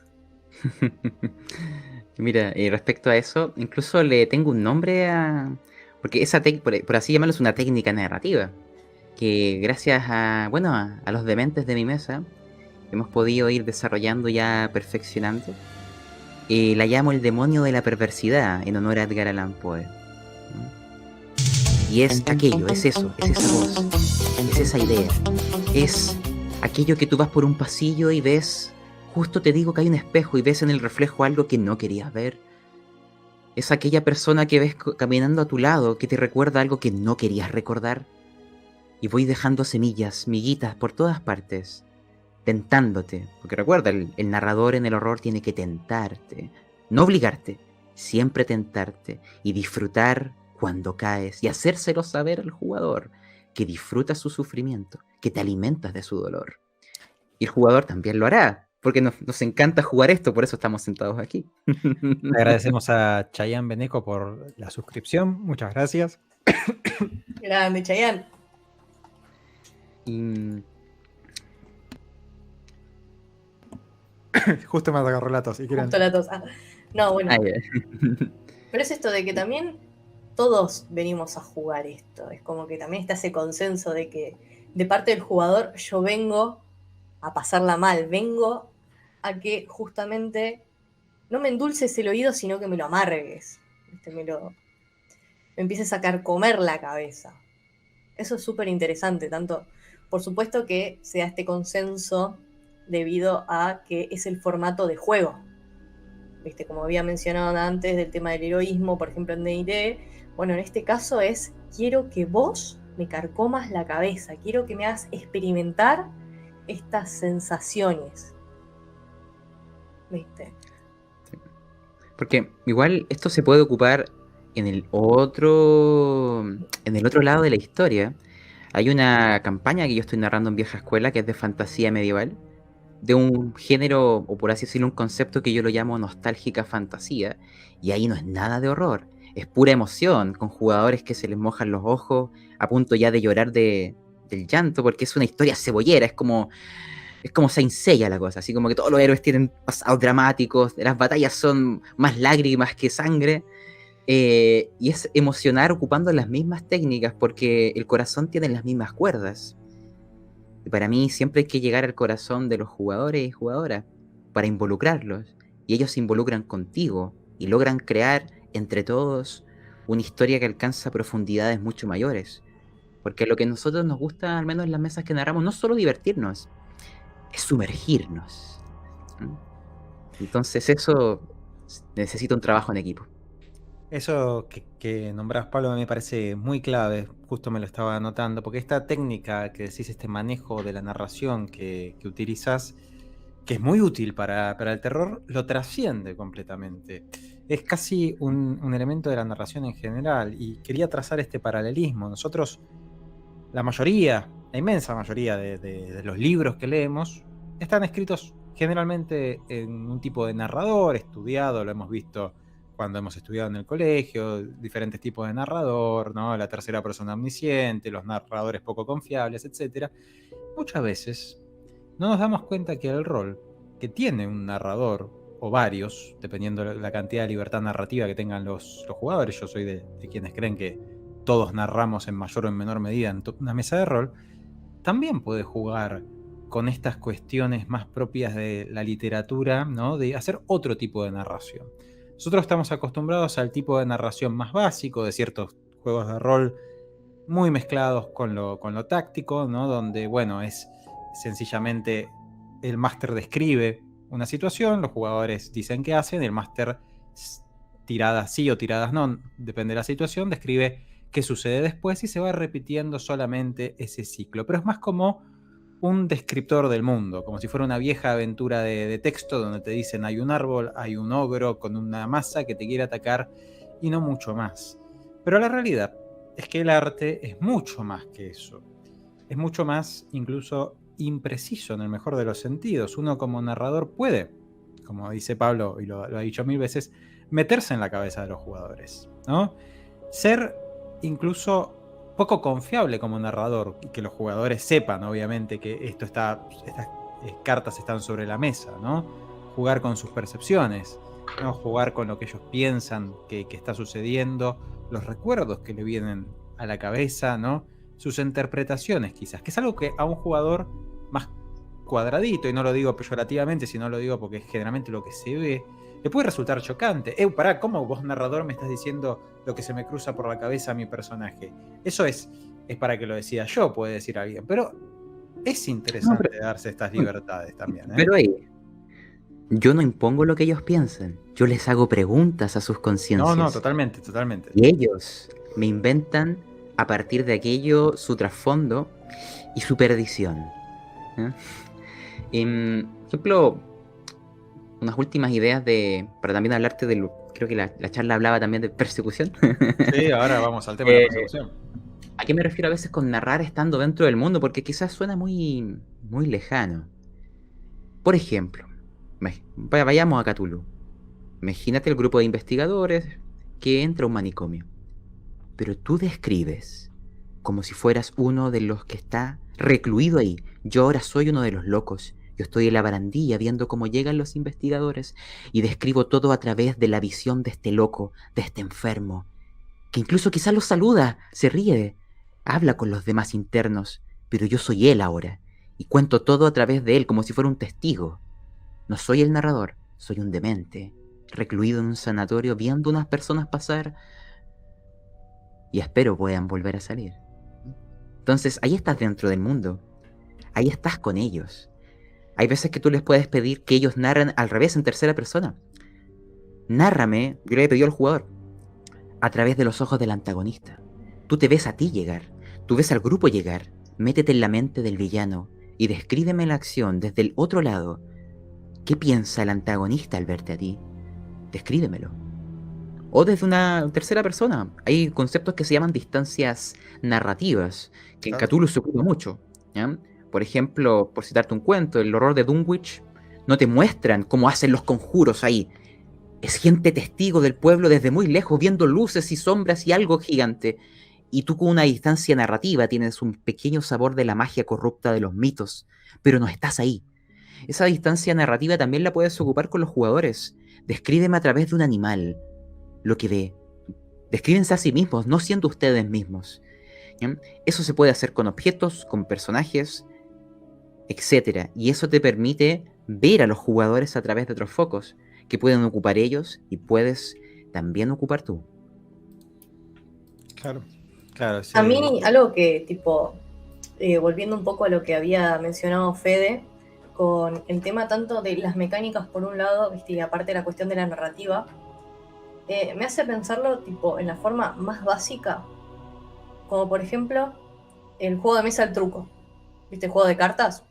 Mira, respecto a eso, incluso le tengo un nombre a... Porque esa por así llamarlo, es una técnica narrativa. Que gracias a los dementes de mi mesa, hemos podido ir desarrollando ya perfeccionando. La llamo el demonio de la perversidad, en honor a Edgar Allan Poe. Y es aquello, es eso, es esa voz, es esa idea. Es aquello que tú vas por un pasillo y ves, justo te digo que hay un espejo y ves en el reflejo algo que no querías ver. Es aquella persona que ves caminando a tu lado que te recuerda algo que no querías recordar. Y voy dejando semillas, miguitas por todas partes, tentándote. Porque recuerda, el narrador en el horror tiene que tentarte, no obligarte, siempre tentarte y disfrutar cuando caes y hacérselo saber al jugador que disfrutas su sufrimiento, que te alimentas de su dolor. Y el jugador también lo hará, porque nos encanta jugar esto, por eso estamos sentados aquí. Agradecemos a Chayanne Beneco por la suscripción, muchas gracias. Grande, Chayanne. Justo me agarró la tos. Justo la tos. No, bueno. Pero es esto de que también todos venimos a jugar esto. Es como que también está ese consenso de que de parte del jugador yo vengo a pasarla mal. Vengo a que justamente no me endulces el oído, sino que me lo amargues. Me empieces a carcomer la cabeza. Eso es súper interesante. Tanto, por supuesto que se da este consenso debido a que es el formato de juego. ¿Viste? Como había mencionado antes del tema del heroísmo, por ejemplo en D&D, bueno, en este caso es, quiero que vos me carcomas la cabeza, quiero que me hagas experimentar estas sensaciones. ¿Viste? Porque igual esto se puede ocupar en el otro lado de la historia. Hay una campaña que yo estoy narrando en Vieja Escuela que es de fantasía medieval, de un género, o por así decirlo, un concepto que yo lo llamo nostálgica fantasía, y ahí no es nada de horror, es pura emoción, con jugadores que se les mojan los ojos, a punto ya de llorar del llanto, porque es una historia cebollera, es como Saint Seiya la cosa, así como que todos los héroes tienen pasados dramáticos, las batallas son más lágrimas que sangre, Y es emocionar ocupando las mismas técnicas, porque el corazón tiene las mismas cuerdas. Y para mí siempre hay que llegar al corazón de los jugadores y jugadoras para involucrarlos. Y ellos se involucran contigo y logran crear entre todos una historia que alcanza profundidades mucho mayores. Porque lo que a nosotros nos gusta, al menos en las mesas que narramos, no es solo divertirnos, es sumergirnos. ¿Mm? Entonces eso necesita un trabajo en equipo. Eso que nombrás, Pablo, me parece muy clave, justo me lo estaba anotando, porque esta técnica que decís, este manejo de la narración que utilizás, que es muy útil para el terror, lo trasciende completamente. Es casi un elemento de la narración en general, y quería trazar este paralelismo. Nosotros, la inmensa mayoría de los libros que leemos, están escritos generalmente en un tipo de narrador estudiado, lo hemos visto cuando hemos estudiado en el colegio, diferentes tipos de narrador, ¿no? La tercera persona omnisciente, los narradores poco confiables, etc. Muchas veces no nos damos cuenta que el rol que tiene un narrador, o varios, dependiendo de la cantidad de libertad narrativa que tengan los jugadores, yo soy de quienes creen que todos narramos en mayor o en menor medida en una mesa de rol, también puede jugar con estas cuestiones más propias de la literatura, ¿no? De hacer otro tipo de narración. Nosotros estamos acostumbrados al tipo de narración más básico de ciertos juegos de rol muy mezclados con lo táctico, ¿no? Donde, bueno, es sencillamente el máster describe una situación, los jugadores dicen qué hacen, el máster, tiradas sí o tiradas no, depende de la situación, describe qué sucede después y se va repitiendo solamente ese ciclo. Pero es más como un descriptor del mundo, como si fuera una vieja aventura de texto donde te dicen hay un árbol, hay un ogro con una masa que te quiere atacar y no mucho más. Pero la realidad es que el arte es mucho más que eso. Es mucho más incluso impreciso en el mejor de los sentidos. Uno como narrador puede, como dice Pablo y lo ha dicho 1000 veces, meterse en la cabeza de los jugadores, ¿no? Ser incluso poco confiable como narrador, y que los jugadores sepan, obviamente, que estas cartas están sobre la mesa, ¿no? Jugar con sus percepciones, ¿no? Jugar con lo que ellos piensan que está sucediendo, los recuerdos que le vienen a la cabeza, ¿no? Sus interpretaciones, quizás, que es algo que a un jugador más cuadradito, y no lo digo peyorativamente, sino lo digo porque es generalmente lo que se ve, le puede resultar chocante. Pará, ¿cómo vos, narrador, me estás diciendo lo que se me cruza por la cabeza a mi personaje? Eso es para que lo decida yo, puede decir alguien. Pero es interesante darse estas libertades también, ¿eh? Pero ahí, yo no impongo lo que ellos piensan. Yo les hago preguntas a sus conciencias. No, totalmente, totalmente. Y ellos me inventan a partir de aquello su trasfondo y su perdición. Por ejemplo, unas últimas ideas para también hablarte de creo que la charla hablaba también de persecución. Sí, ahora vamos al tema de la persecución. ¿A qué me refiero a veces con narrar estando dentro del mundo? Porque quizás suena muy, muy lejano. Por ejemplo, vayamos a Cthulhu. Imagínate el grupo de investigadores que entra a un manicomio. Pero tú describes como si fueras uno de los que está recluido ahí. Yo ahora soy uno de los locos. Yo estoy en la barandilla viendo cómo llegan los investigadores y describo todo a través de la visión de este loco, de este enfermo, que incluso quizás los saluda, se ríe, habla con los demás internos, pero yo soy él ahora y cuento todo a través de él como si fuera un testigo. No soy el narrador, soy un demente, recluido en un sanatorio viendo unas personas pasar y espero puedan volver a salir. Entonces ahí estás dentro del mundo, ahí estás con ellos. Hay veces que tú les puedes pedir que ellos narren al revés, en tercera persona. Nárrame, yo le he pedido al jugador, a través de los ojos del antagonista. Tú te ves a ti llegar, tú ves al grupo llegar, métete en la mente del villano y descríbeme la acción desde el otro lado. ¿Qué piensa el antagonista al verte a ti? Descríbemelo. O desde una tercera persona. Hay conceptos que se llaman distancias narrativas, que en Cthulhu se ocupa mucho, ¿ya? Por ejemplo, por citarte un cuento, el horror de Dunwich, no te muestran cómo hacen los conjuros ahí. Es gente testigo del pueblo desde muy lejos, viendo luces y sombras y algo gigante. Y tú con una distancia narrativa tienes un pequeño sabor de la magia corrupta de los mitos, pero no estás ahí. Esa distancia narrativa también la puedes ocupar con los jugadores. Descríbeme a través de un animal lo que ve. Descríbense a sí mismos, no siendo ustedes mismos. ¿Ya? Eso se puede hacer con objetos, con personajes, etcétera. Y eso te permite ver a los jugadores a través de otros focos que pueden ocupar ellos y puedes también ocupar tú. Claro, claro. Sí. A mí, algo que, tipo, volviendo un poco a lo que había mencionado Fede, con el tema tanto de las mecánicas por un lado, ¿viste? Y aparte la cuestión de la narrativa, me hace pensarlo, tipo, en la forma más básica, como por ejemplo, el juego de mesa El Truco, ¿viste? El juego de cartas.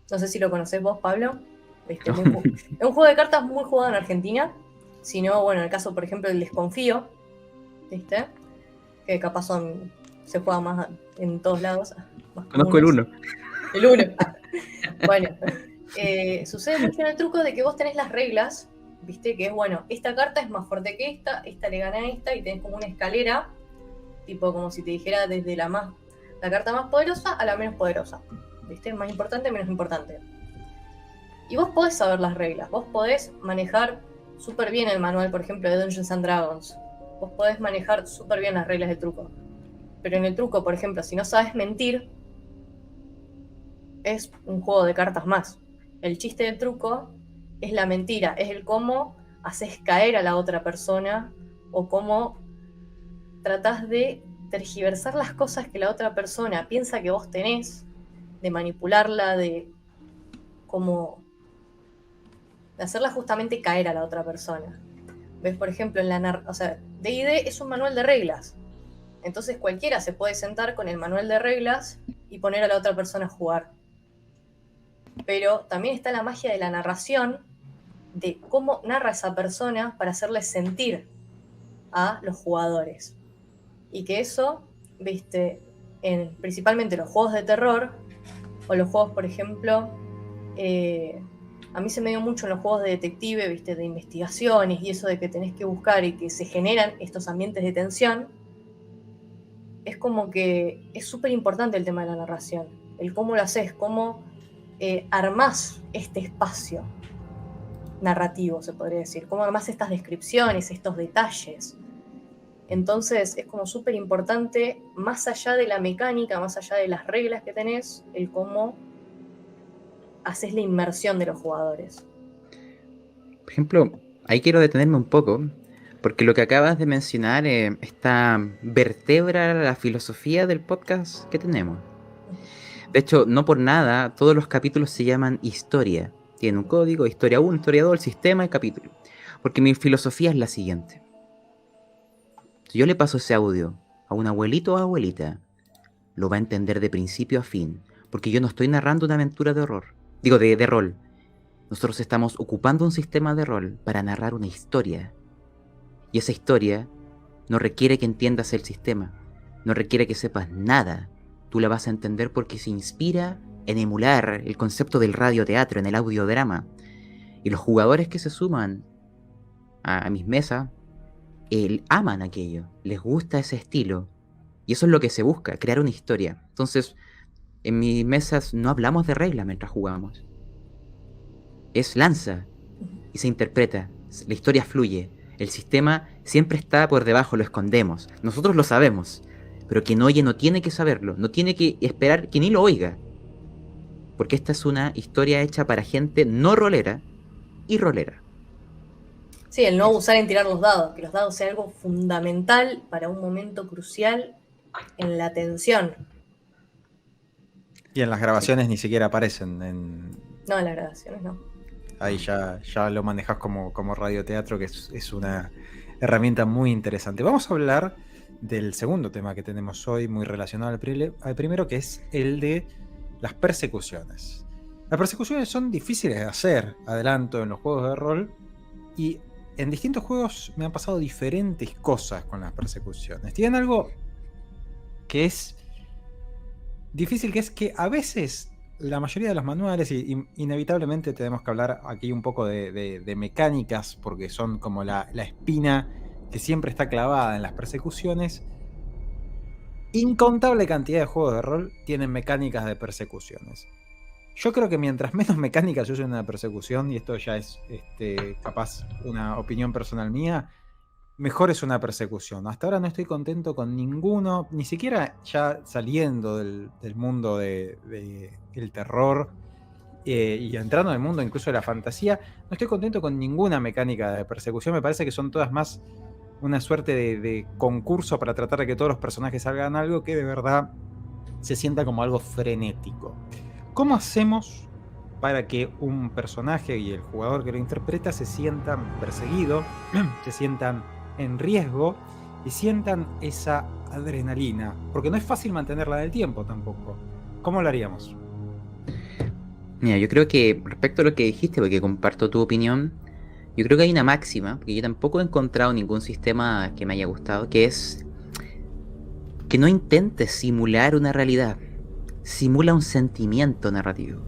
No sé si lo conocés vos, Pablo. ¿Viste? Es un juego de cartas muy jugado en Argentina. Si no, bueno, en el caso, por ejemplo, el Desconfío, ¿viste? Que capaz se juega más en todos lados. Más Conozco el comunes. 1. El 1. Bueno, sucede mucho en El Truco de que vos tenés las reglas, ¿viste? Que es, bueno, esta carta es más fuerte que esta le gana a esta, y tenés como una escalera, tipo como si te dijera desde la carta más poderosa a la menos poderosa, ¿viste? Más importante, menos importante. Y vos podés saber las reglas, vos podés manejar súper bien el manual, por ejemplo, de Dungeons and Dragons. Vos podés manejar súper bien las reglas del truco. Pero en el truco, por ejemplo, si no sabes mentir, es un juego de cartas más. El chiste del truco es la mentira, es el cómo haces caer a la otra persona o cómo tratás de tergiversar las cosas que la otra persona piensa que vos tenés, de manipularla, de hacerla justamente caer a la otra persona. ¿Ves? Por ejemplo, en D&D es un manual de reglas. Entonces cualquiera se puede sentar con el manual de reglas y poner a la otra persona a jugar. Pero también está la magia de la narración, de cómo narra esa persona para hacerle sentir a los jugadores. Y que eso, viste, principalmente los juegos de terror, o los juegos, por ejemplo, a mí se me dio mucho en los juegos de detective, viste, de investigaciones y eso de que tenés que buscar y que se generan estos ambientes de tensión. Es como que es súper importante el tema de la narración, el cómo lo haces, cómo armás este espacio narrativo, se podría decir, cómo armás estas descripciones, estos detalles. Entonces es como súper importante, más allá de la mecánica, más allá de las reglas que tenés, el cómo haces la inmersión de los jugadores. Por ejemplo, ahí quiero detenerme un poco, porque lo que acabas de mencionar vertebra la filosofía del podcast que tenemos. De hecho, no por nada, todos los capítulos se llaman historia. Tienen un código, historia 1, historia 2, el sistema y capítulo. Porque mi filosofía es la siguiente. Si yo le paso ese audio a un abuelito o abuelita, lo va a entender de principio a fin, porque yo no estoy narrando una aventura de horror. Digo, de rol. Nosotros estamos ocupando un sistema de rol para narrar una historia. Y esa historia no requiere que entiendas el sistema, no requiere que sepas nada. Tú la vas a entender porque se inspira en emular el concepto del radioteatro, en el audiodrama. Y los jugadores que se suman a mis mesas, aman aquello, les gusta ese estilo. Y eso es lo que se busca, crear una historia. Entonces, en mis mesas no hablamos de reglas mientras jugamos. Es lanza y se interpreta, la historia fluye. El sistema siempre está por debajo, lo escondemos. Nosotros lo sabemos, pero quien oye no tiene que saberlo, no tiene que esperar que ni lo oiga. Porque esta es una historia hecha para gente no rolera y rolera. Sí, el no abusar en tirar los dados, que los dados sean algo fundamental para un momento crucial en la tensión. Y en las grabaciones ni siquiera aparecen. No, en las grabaciones no. Ahí ya lo manejas como radioteatro, que es una herramienta muy interesante. Vamos a hablar del segundo tema que tenemos hoy, muy relacionado al primero, que es el de las persecuciones. Las persecuciones son difíciles de hacer, adelanto, en los juegos de rol, y en distintos juegos me han pasado diferentes cosas con las persecuciones. Tienen algo que es difícil, que es que a veces la mayoría de los manuales, y inevitablemente tenemos que hablar aquí un poco de mecánicas, porque son como la espina que siempre está clavada en las persecuciones. Incontable cantidad de juegos de rol tienen mecánicas de persecuciones. Yo creo que mientras menos mecánicas yo uso en una persecución, y esto ya es capaz una opinión personal mía, mejor es una persecución. Hasta ahora no estoy contento con ninguno, ni siquiera ya saliendo del mundo del terror y entrando en el mundo incluso de la fantasía, no estoy contento con ninguna mecánica de persecución. Me parece que son todas más una suerte de concurso para tratar de que todos los personajes hagan algo que de verdad se sienta como algo frenético. ¿Cómo hacemos para que un personaje y el jugador que lo interpreta se sientan perseguidos, se sientan en riesgo y sientan esa adrenalina? Porque no es fácil mantenerla en el tiempo tampoco. ¿Cómo lo haríamos? Mira, yo creo que respecto a lo que dijiste, porque comparto tu opinión, yo creo que hay una máxima, porque yo tampoco he encontrado ningún sistema que me haya gustado, que es que no intentes simular una realidad, simula un sentimiento narrativo.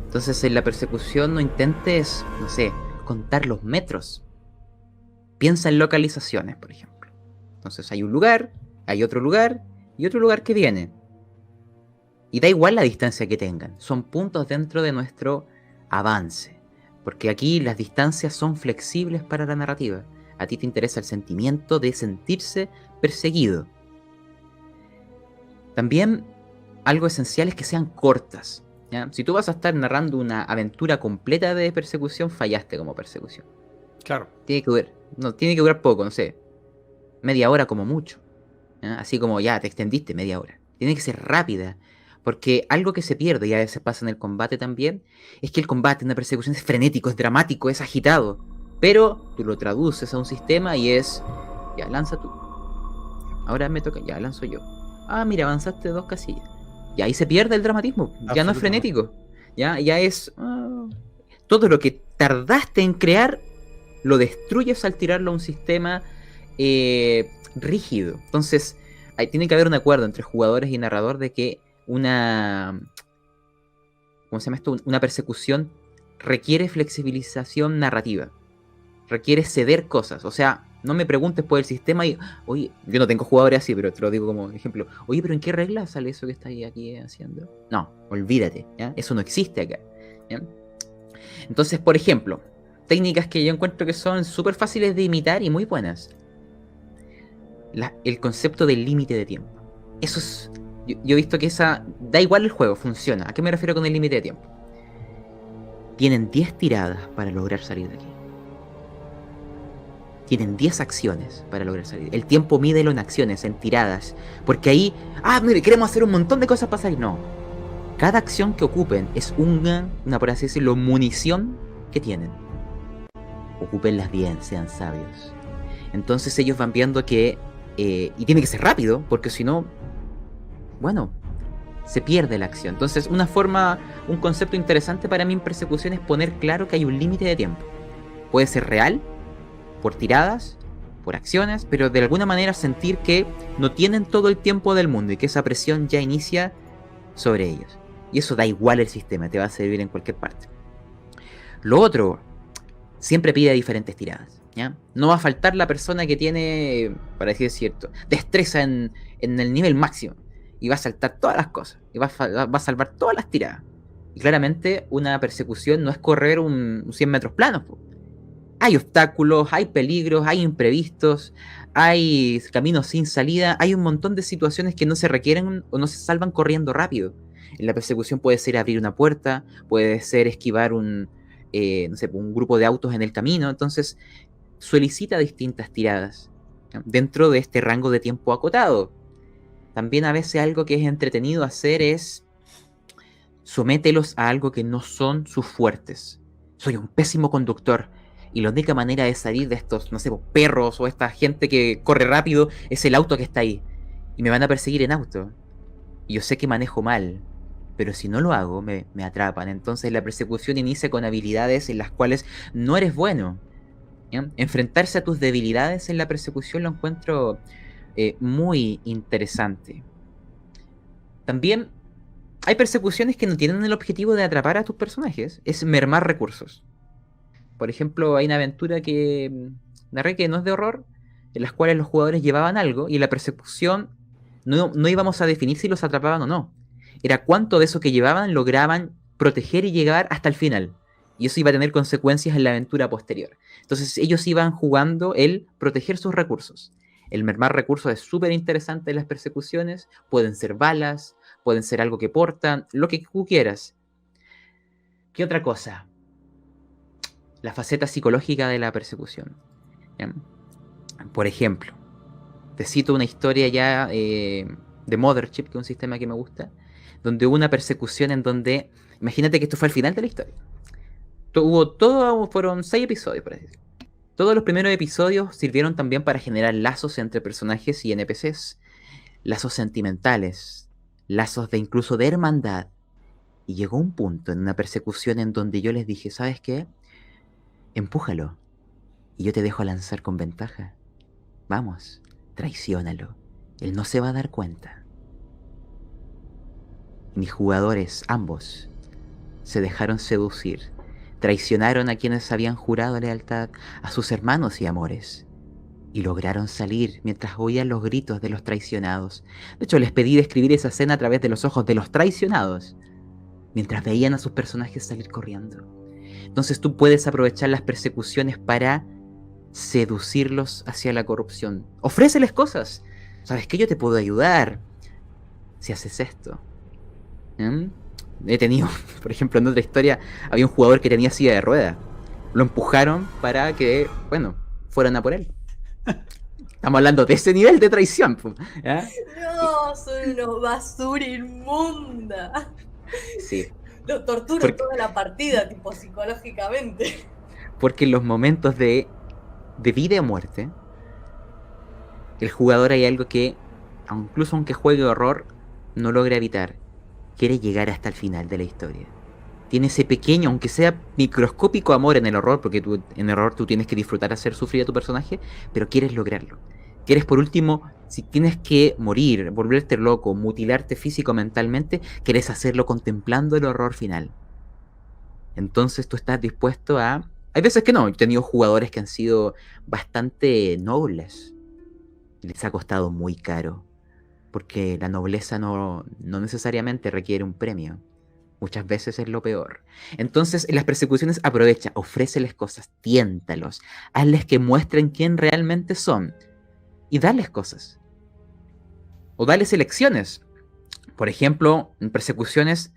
Entonces en la persecución no intentes, no sé, contar los metros. Piensa en localizaciones, por ejemplo. Entonces hay un lugar, hay otro lugar y otro lugar que viene. Y da igual la distancia que tengan, son puntos dentro de nuestro avance. Porque aquí las distancias son flexibles para la narrativa. A ti te interesa el sentimiento de sentirse perseguido. También algo esencial es que sean cortas, ¿ya? Si tú vas a estar narrando una aventura completa de persecución, fallaste como persecución. Claro. Tiene que durar poco, no sé, media hora como mucho, ¿ya? Así como ya te extendiste media hora. Tiene que ser rápida, porque algo que se pierde, y a veces pasa en el combate también, es que el combate en una persecución es frenético, es dramático, es agitado. Pero tú lo traduces a un sistema y es, ya, lanza tú. Ahora me toca, ya, lanzo yo. Ah, mira, avanzaste 2 casillas. Y ahí se pierde el dramatismo, ya no es frenético. Ya es... todo lo que tardaste en crear, lo destruyes al tirarlo a un sistema rígido. Entonces, tiene que haber un acuerdo entre jugadores y narrador de que una... ¿Cómo se llama esto? Una persecución requiere flexibilización narrativa. Requiere ceder cosas. O sea, no me preguntes por el sistema y... Oye, yo no tengo jugadores así, pero te lo digo como ejemplo. Oye, ¿pero en qué regla sale eso que estáis aquí haciendo? No, olvídate, ¿ya? Eso no existe acá, ¿ya? Entonces, por ejemplo, técnicas que yo encuentro que son súper fáciles de imitar y muy buenas. El concepto del límite de tiempo. Eso es... Yo he visto que esa... Da igual el juego, funciona. ¿A qué me refiero con el límite de tiempo? Tienen 10 tiradas para lograr salir de aquí. Tienen 10 acciones para lograr salir. El tiempo mídelo en acciones, en tiradas. Porque ahí... mire, queremos hacer un montón de cosas para salir. No. Cada acción que ocupen es una por así decirlo, munición que tienen. Ocúpenlas bien, sean sabios. Entonces ellos van viendo que... y tiene que ser rápido, porque si no... Bueno, se pierde la acción. Entonces un concepto interesante para mí en persecución es poner claro que hay un límite de tiempo. Puede ser real, por tiradas, por acciones, pero de alguna manera sentir que no tienen todo el tiempo del mundo y que esa presión ya inicia sobre ellos. Y eso da igual el sistema, te va a servir en cualquier parte. Lo otro, siempre pide diferentes tiradas, ¿ya? No va a faltar la persona que tiene, para decir cierto, destreza en el nivel máximo y va a saltar todas las cosas y va a salvar todas las tiradas. Y claramente una persecución no es correr un 100 metros planos, po. Hay obstáculos, hay peligros, hay imprevistos, hay caminos sin salida, hay un montón de situaciones que no se requieren o no se salvan corriendo rápido. En la persecución puede ser abrir una puerta, puede ser esquivar un grupo de autos en el camino. Entonces solicita distintas tiradas, ¿no?, dentro de este rango de tiempo acotado. También a veces algo que es entretenido hacer es somételos a algo que no son sus fuertes. Soy un pésimo conductor y la única manera de salir de estos, no sé, perros o esta gente que corre rápido es el auto que está ahí. Y me van a perseguir en auto. Y yo sé que manejo mal, pero si no lo hago, me atrapan. Entonces la persecución inicia con habilidades en las cuales no eres bueno, ¿ya? Enfrentarse a tus debilidades en la persecución lo encuentro muy interesante. También hay persecuciones que no tienen el objetivo de atrapar a tus personajes, es mermar recursos. Por ejemplo, hay una aventura que narré que no es de horror, en las cuales los jugadores llevaban algo y en la persecución no íbamos a definir si los atrapaban o no. Era cuánto de eso que llevaban lograban proteger y llegar hasta el final. y eso iba a tener consecuencias en la aventura posterior. Entonces ellos iban jugando el proteger sus recursos. El mermar recursos es súper interesante en las persecuciones, pueden ser balas, pueden ser algo que portan, lo que tú quieras. ¿Qué otra cosa? La faceta psicológica de la persecución. ¿Ya? Por ejemplo, te cito una historia ya de Mothership, que es un sistema que me gusta, donde hubo una persecución en donde, imagínate que esto fue el final de la historia. Fueron 6 episodios, por así decirlo. Todos los primeros episodios sirvieron también para generar lazos entre personajes y NPCs, lazos sentimentales, lazos de incluso de hermandad. Y llegó un punto en una persecución en donde yo les dije, ¿sabes qué? Empújalo y yo te dejo lanzar con ventaja. Vamos, traiciónalo. Él no se va a dar cuenta. Mis jugadores, ambos, se dejaron seducir. Traicionaron a quienes habían jurado lealtad, a sus hermanos y amores. Y lograron salir mientras oían los gritos de los traicionados. De hecho, les pedí describir esa escena a través de los ojos de los traicionados, mientras veían a sus personajes salir corriendo. Entonces tú puedes aprovechar las persecuciones para seducirlos hacia la corrupción. Ofréceles cosas. ¿Sabes qué? Yo te puedo ayudar si haces esto. He tenido, por ejemplo, en otra historia, había un jugador que tenía silla de ruedas. Lo empujaron para que, bueno, fueran a por él. Estamos hablando de ese nivel de traición. ¿Ya? No, soy una basura inmunda. Sí. Lo torturo toda la partida, tipo psicológicamente. Porque en los momentos de vida o muerte, el jugador hay algo que, incluso aunque juegue horror, no logra evitar. Quiere llegar hasta el final de la historia. Tiene ese pequeño, aunque sea microscópico amor en el horror, porque en el horror tú tienes que disfrutar hacer sufrir a tu personaje, pero quieres lograrlo. Quieres, por último, si tienes que morir, volverte loco, mutilarte físico o mentalmente, quieres hacerlo contemplando el horror final. Entonces tú estás dispuesto a... Hay veces que no, he tenido jugadores que han sido bastante nobles. Les ha costado muy caro, porque la nobleza no necesariamente requiere un premio. Muchas veces es lo peor. Entonces, en las persecuciones aprovecha, ofréceles cosas, tiéntalos, hazles que muestren quién realmente son y dales cosas. O dales elecciones. Por ejemplo, en persecuciones,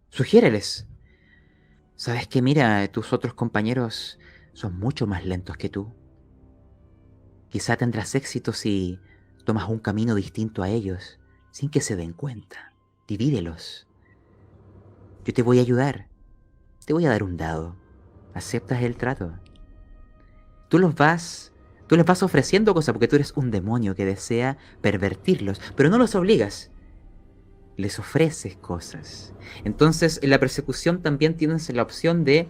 sugiéreles. ¿Sabes qué? Mira, tus otros compañeros son mucho más lentos que tú. Quizá tendrás éxito si tomas un camino distinto a ellos, sin que se den cuenta. Divídelos. Yo te voy a ayudar. Te voy a dar un dado. ¿Aceptas el trato? Tú les vas ofreciendo cosas porque tú eres un demonio que desea pervertirlos, pero no los obligas. Les ofreces cosas. Entonces, en la persecución también tienes la opción de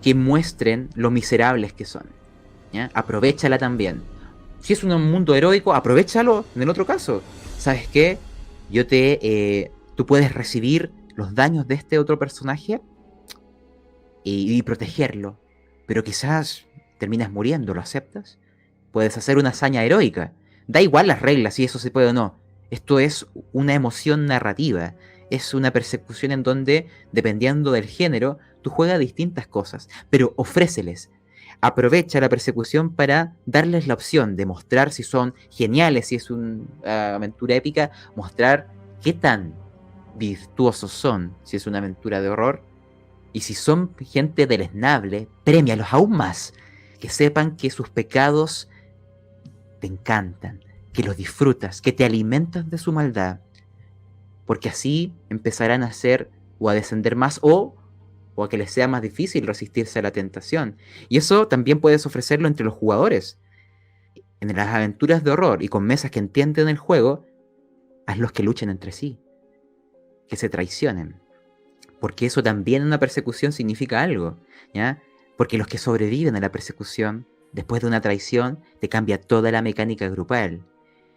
que muestren lo miserables que son. ¿Ya? Aprovéchala también. Si es un mundo heroico, aprovéchalo en el otro caso. ¿Sabes qué? Tú puedes recibir los daños de este otro personaje y protegerlo. Pero quizás terminas muriendo, ¿lo aceptas? Puedes hacer una hazaña heroica. Da igual las reglas, si eso se puede o no. Esto es una emoción narrativa. Es una persecución en donde, dependiendo del género, tú juegas distintas cosas. Pero ofréceles. Aprovecha la persecución para darles la opción de mostrar si son geniales, si es una aventura épica, mostrar qué tan virtuosos son, si es una aventura de horror, y si son gente deleznable, prémialos aún más, que sepan que sus pecados te encantan, que los disfrutas, que te alimentas de su maldad, porque así empezarán a hacer o a descender más o a que les sea más difícil resistirse a la tentación. Y eso también puedes ofrecerlo entre los jugadores. En las aventuras de horror y con mesas que entienden el juego, hazlos que luchen entre sí, que se traicionen. Porque eso también en una persecución significa algo, ¿ya? Porque los que sobreviven a la persecución, después de una traición, te cambia toda la mecánica grupal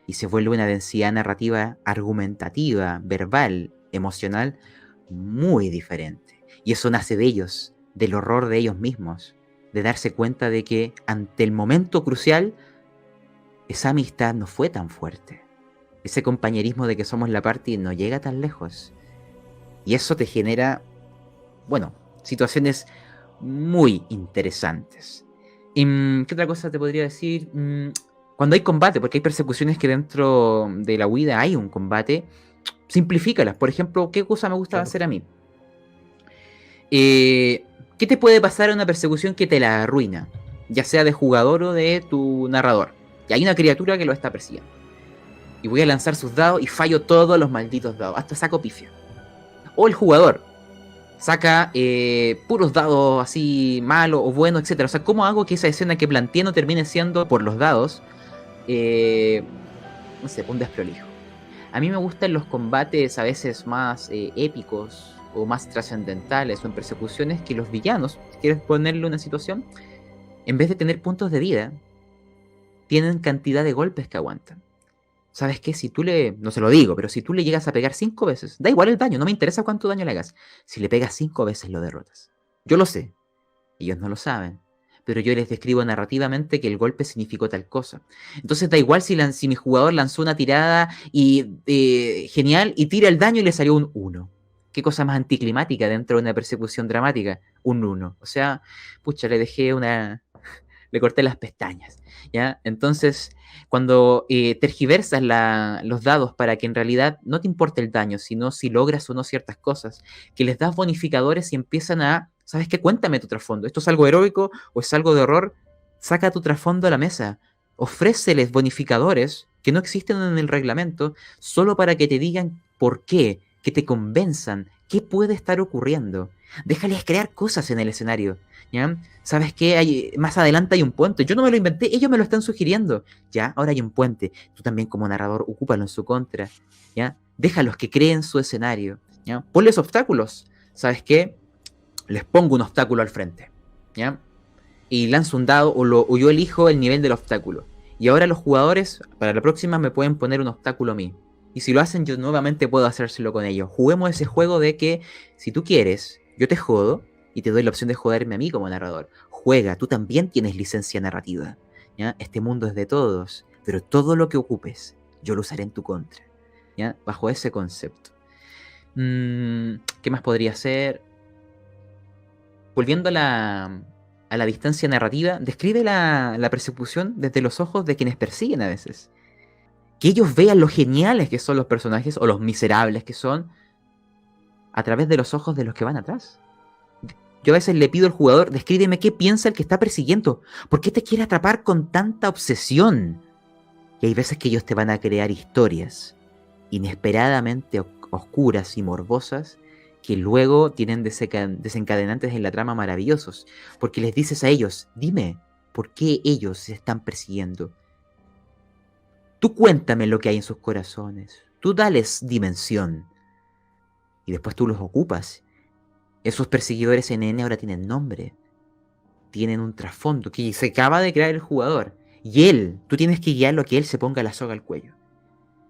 y se vuelve una densidad narrativa argumentativa, verbal, emocional, muy diferente. Y eso nace de ellos, del horror de ellos mismos, de darse cuenta de que ante el momento crucial, esa amistad no fue tan fuerte. Ese compañerismo de que somos la party no llega tan lejos. Y eso te genera, bueno, situaciones muy interesantes. ¿Qué otra cosa te podría decir? Cuando hay combate, porque hay persecuciones que dentro de la huida hay un combate, simplifícalas. Por ejemplo, ¿qué cosa me gusta Claro. hacer a mí? ¿Qué te puede pasar en una persecución que te la arruina? Ya sea de jugador o de tu narrador. Y hay una criatura que lo está persiguiendo. Y voy a lanzar sus dados y fallo todos los malditos dados. Hasta saco pifia. O el jugador saca puros dados así malos o buenos, etc. O sea, ¿cómo hago que esa escena que planteé no termine siendo por los dados? No sé, un desprolijo. A mí me gustan los combates a veces más épicos o más trascendentales o en persecuciones que los villanos, si quieres ponerle una situación, en vez de tener puntos de vida, tienen cantidad de golpes que aguantan. ¿Sabes qué? Si tú no se lo digo, pero si tú le llegas a pegar 5 veces, da igual el daño, no me interesa cuánto daño le hagas. Si le pegas 5 veces lo derrotas. Yo lo sé, ellos no lo saben, pero yo les describo narrativamente que el golpe significó tal cosa. Entonces da igual si mi jugador lanzó una tirada y genial y tira el daño y le salió un 1. Qué cosa más anticlimática dentro de una persecución dramática, un 1. O sea, pucha, le corté las pestañas, ¿ya? Entonces, cuando tergiversas los dados para que en realidad no te importe el daño, sino si logras o no ciertas cosas, que les das bonificadores y empiezan a, ¿sabes qué? Cuéntame tu trasfondo. ¿Esto es algo heroico o es algo de horror? Saca tu trasfondo a la mesa. Ofréceles bonificadores que no existen en el reglamento solo para que te digan por qué, que te convenzan, qué puede estar ocurriendo. Déjales crear cosas en el escenario, ¿ya? ¿Sabes qué? Más adelante hay un puente. Yo no me lo inventé, ellos me lo están sugiriendo. Ya, ahora hay un puente. Tú también como narrador, ocúpalo en su contra. ¿Ya? Déjalos que creen su escenario. ¿Ya? Ponles obstáculos. ¿Sabes qué? Les pongo un obstáculo al frente. ¿Ya? Y lanzo un dado o yo elijo el nivel del obstáculo. Y ahora los jugadores, para la próxima, me pueden poner un obstáculo a mí. Y si lo hacen, yo nuevamente puedo hacérselo con ellos. Juguemos ese juego de que, si tú quieres, yo te jodo y te doy la opción de joderme a mí como narrador. Juega, tú también tienes licencia narrativa. ¿Ya? Este mundo es de todos, pero todo lo que ocupes, yo lo usaré en tu contra. ¿Ya? Bajo ese concepto. ¿Qué más podría ser? Volviendo a la distancia narrativa, describe la persecución desde los ojos de quienes persiguen a veces. Que ellos vean lo geniales que son los personajes o los miserables que son a través de los ojos de los que van atrás. Yo a veces le pido al jugador, descríbeme qué piensa el que está persiguiendo. ¿Por qué te quiere atrapar con tanta obsesión? Y hay veces que ellos te van a crear historias inesperadamente oscuras y morbosas que luego tienen desencadenantes en la trama maravillosos. Porque les dices a ellos, dime, ¿por qué ellos se están persiguiendo? Tú cuéntame lo que hay en sus corazones. Tú dales dimensión. Y después tú los ocupas. Esos perseguidores NN ahora tienen nombre. Tienen un trasfondo que se acaba de crear el jugador. Y tú tienes que guiarlo a que él se ponga la soga al cuello.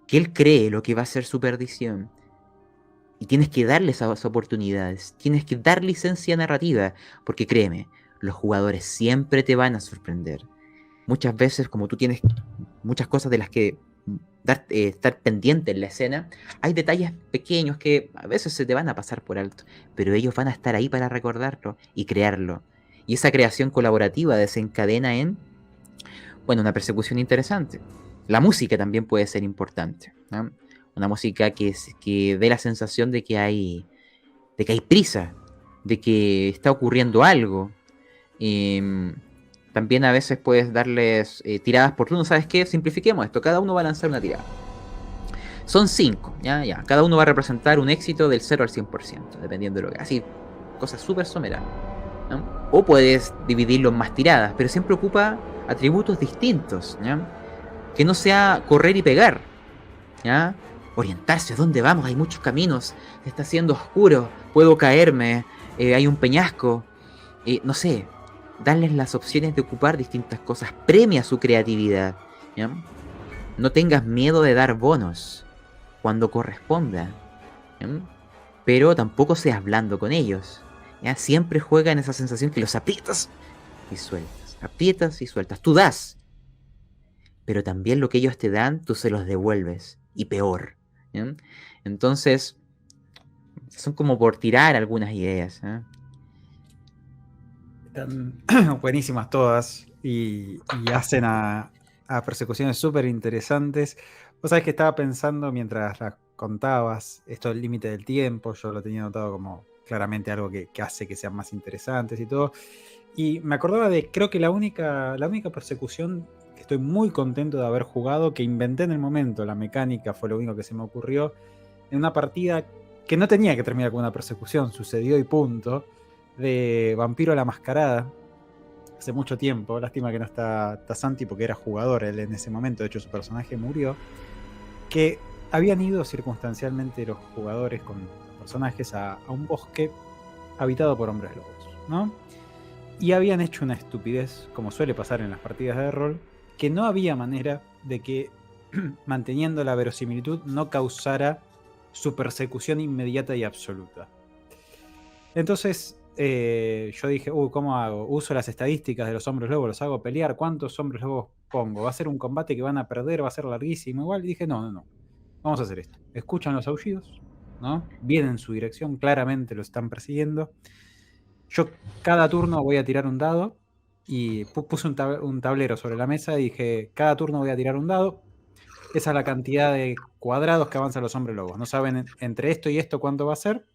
Que él cree lo que va a ser su perdición. Y tienes que darle esas oportunidades. Tienes que dar licencia narrativa. Porque créeme, los jugadores siempre te van a sorprender. Muchas veces, como tú tienes muchas cosas de las que estar pendiente en la escena, hay detalles pequeños que a veces se te van a pasar por alto, pero ellos van a estar ahí para recordarlo y crearlo. Y esa creación colaborativa desencadena en, bueno, una persecución interesante. La música también puede ser importante, ¿no? Una música que dé la sensación de que hay prisa, de que está ocurriendo algo. También a veces puedes darles tiradas por turno. ¿Sabes qué? Simplifiquemos esto. Cada uno va a lanzar una tirada. Son 5. ¿ya? Cada uno va a representar un éxito del 0 al 100%. Dependiendo de lo que... Así, cosas súper someras, ¿no? O puedes dividirlo en más tiradas. Pero siempre ocupa atributos distintos, ¿ya? Que no sea correr y pegar, ¿ya? Orientarse. ¿A dónde vamos? Hay muchos caminos. Se está haciendo oscuro. Puedo caerme. Hay un peñasco. No sé. Darles las opciones de ocupar distintas cosas. Premia su creatividad, ¿ya? No tengas miedo de dar bonos cuando corresponda, ¿ya? Pero tampoco seas blando con ellos, ¿ya? Siempre juega en esa sensación que los aprietas y sueltas. Aprietas y sueltas. Tú das, pero también lo que ellos te dan, tú se los devuelves. Y peor, ¿ya? Entonces, son como por tirar algunas ideas, ¿ya? Están buenísimas todas y hacen a persecuciones súper interesantes. Vos sabés que estaba pensando mientras las contabas, esto del límite del tiempo, yo lo tenía notado como claramente algo que hace que sean más interesantes y todo. Y me acordaba de, creo que la única persecución que estoy muy contento de haber jugado, que inventé en el momento, la mecánica fue lo único que se me ocurrió, en una partida que no tenía que terminar con una persecución, sucedió y punto, de Vampiro a la Mascarada, hace mucho tiempo. Lástima que no está Santi porque era jugador él en ese momento, de hecho su personaje murió, que habían ido circunstancialmente los jugadores con los personajes a un bosque habitado por hombres lobos, ¿no? Y habían hecho una estupidez, como suele pasar en las partidas de rol, que no había manera de que, manteniendo la verosimilitud, no causara su persecución inmediata y absoluta. Entonces yo dije, ¿cómo hago? Uso las estadísticas de los hombres lobos, los hago pelear, ¿cuántos hombres lobos pongo? ¿Va a ser un combate que van a perder? ¿Va a ser larguísimo? Igual, y dije, no. Vamos a hacer esto. Escuchan los aullidos, ¿no? Vienen en su dirección, claramente lo están persiguiendo. Yo cada turno voy a tirar un dado y puse un tablero sobre la mesa y dije, cada turno voy a tirar un dado. Esa es la cantidad de cuadrados que avanzan los hombres lobos. No saben entre esto y esto cuánto va a ser.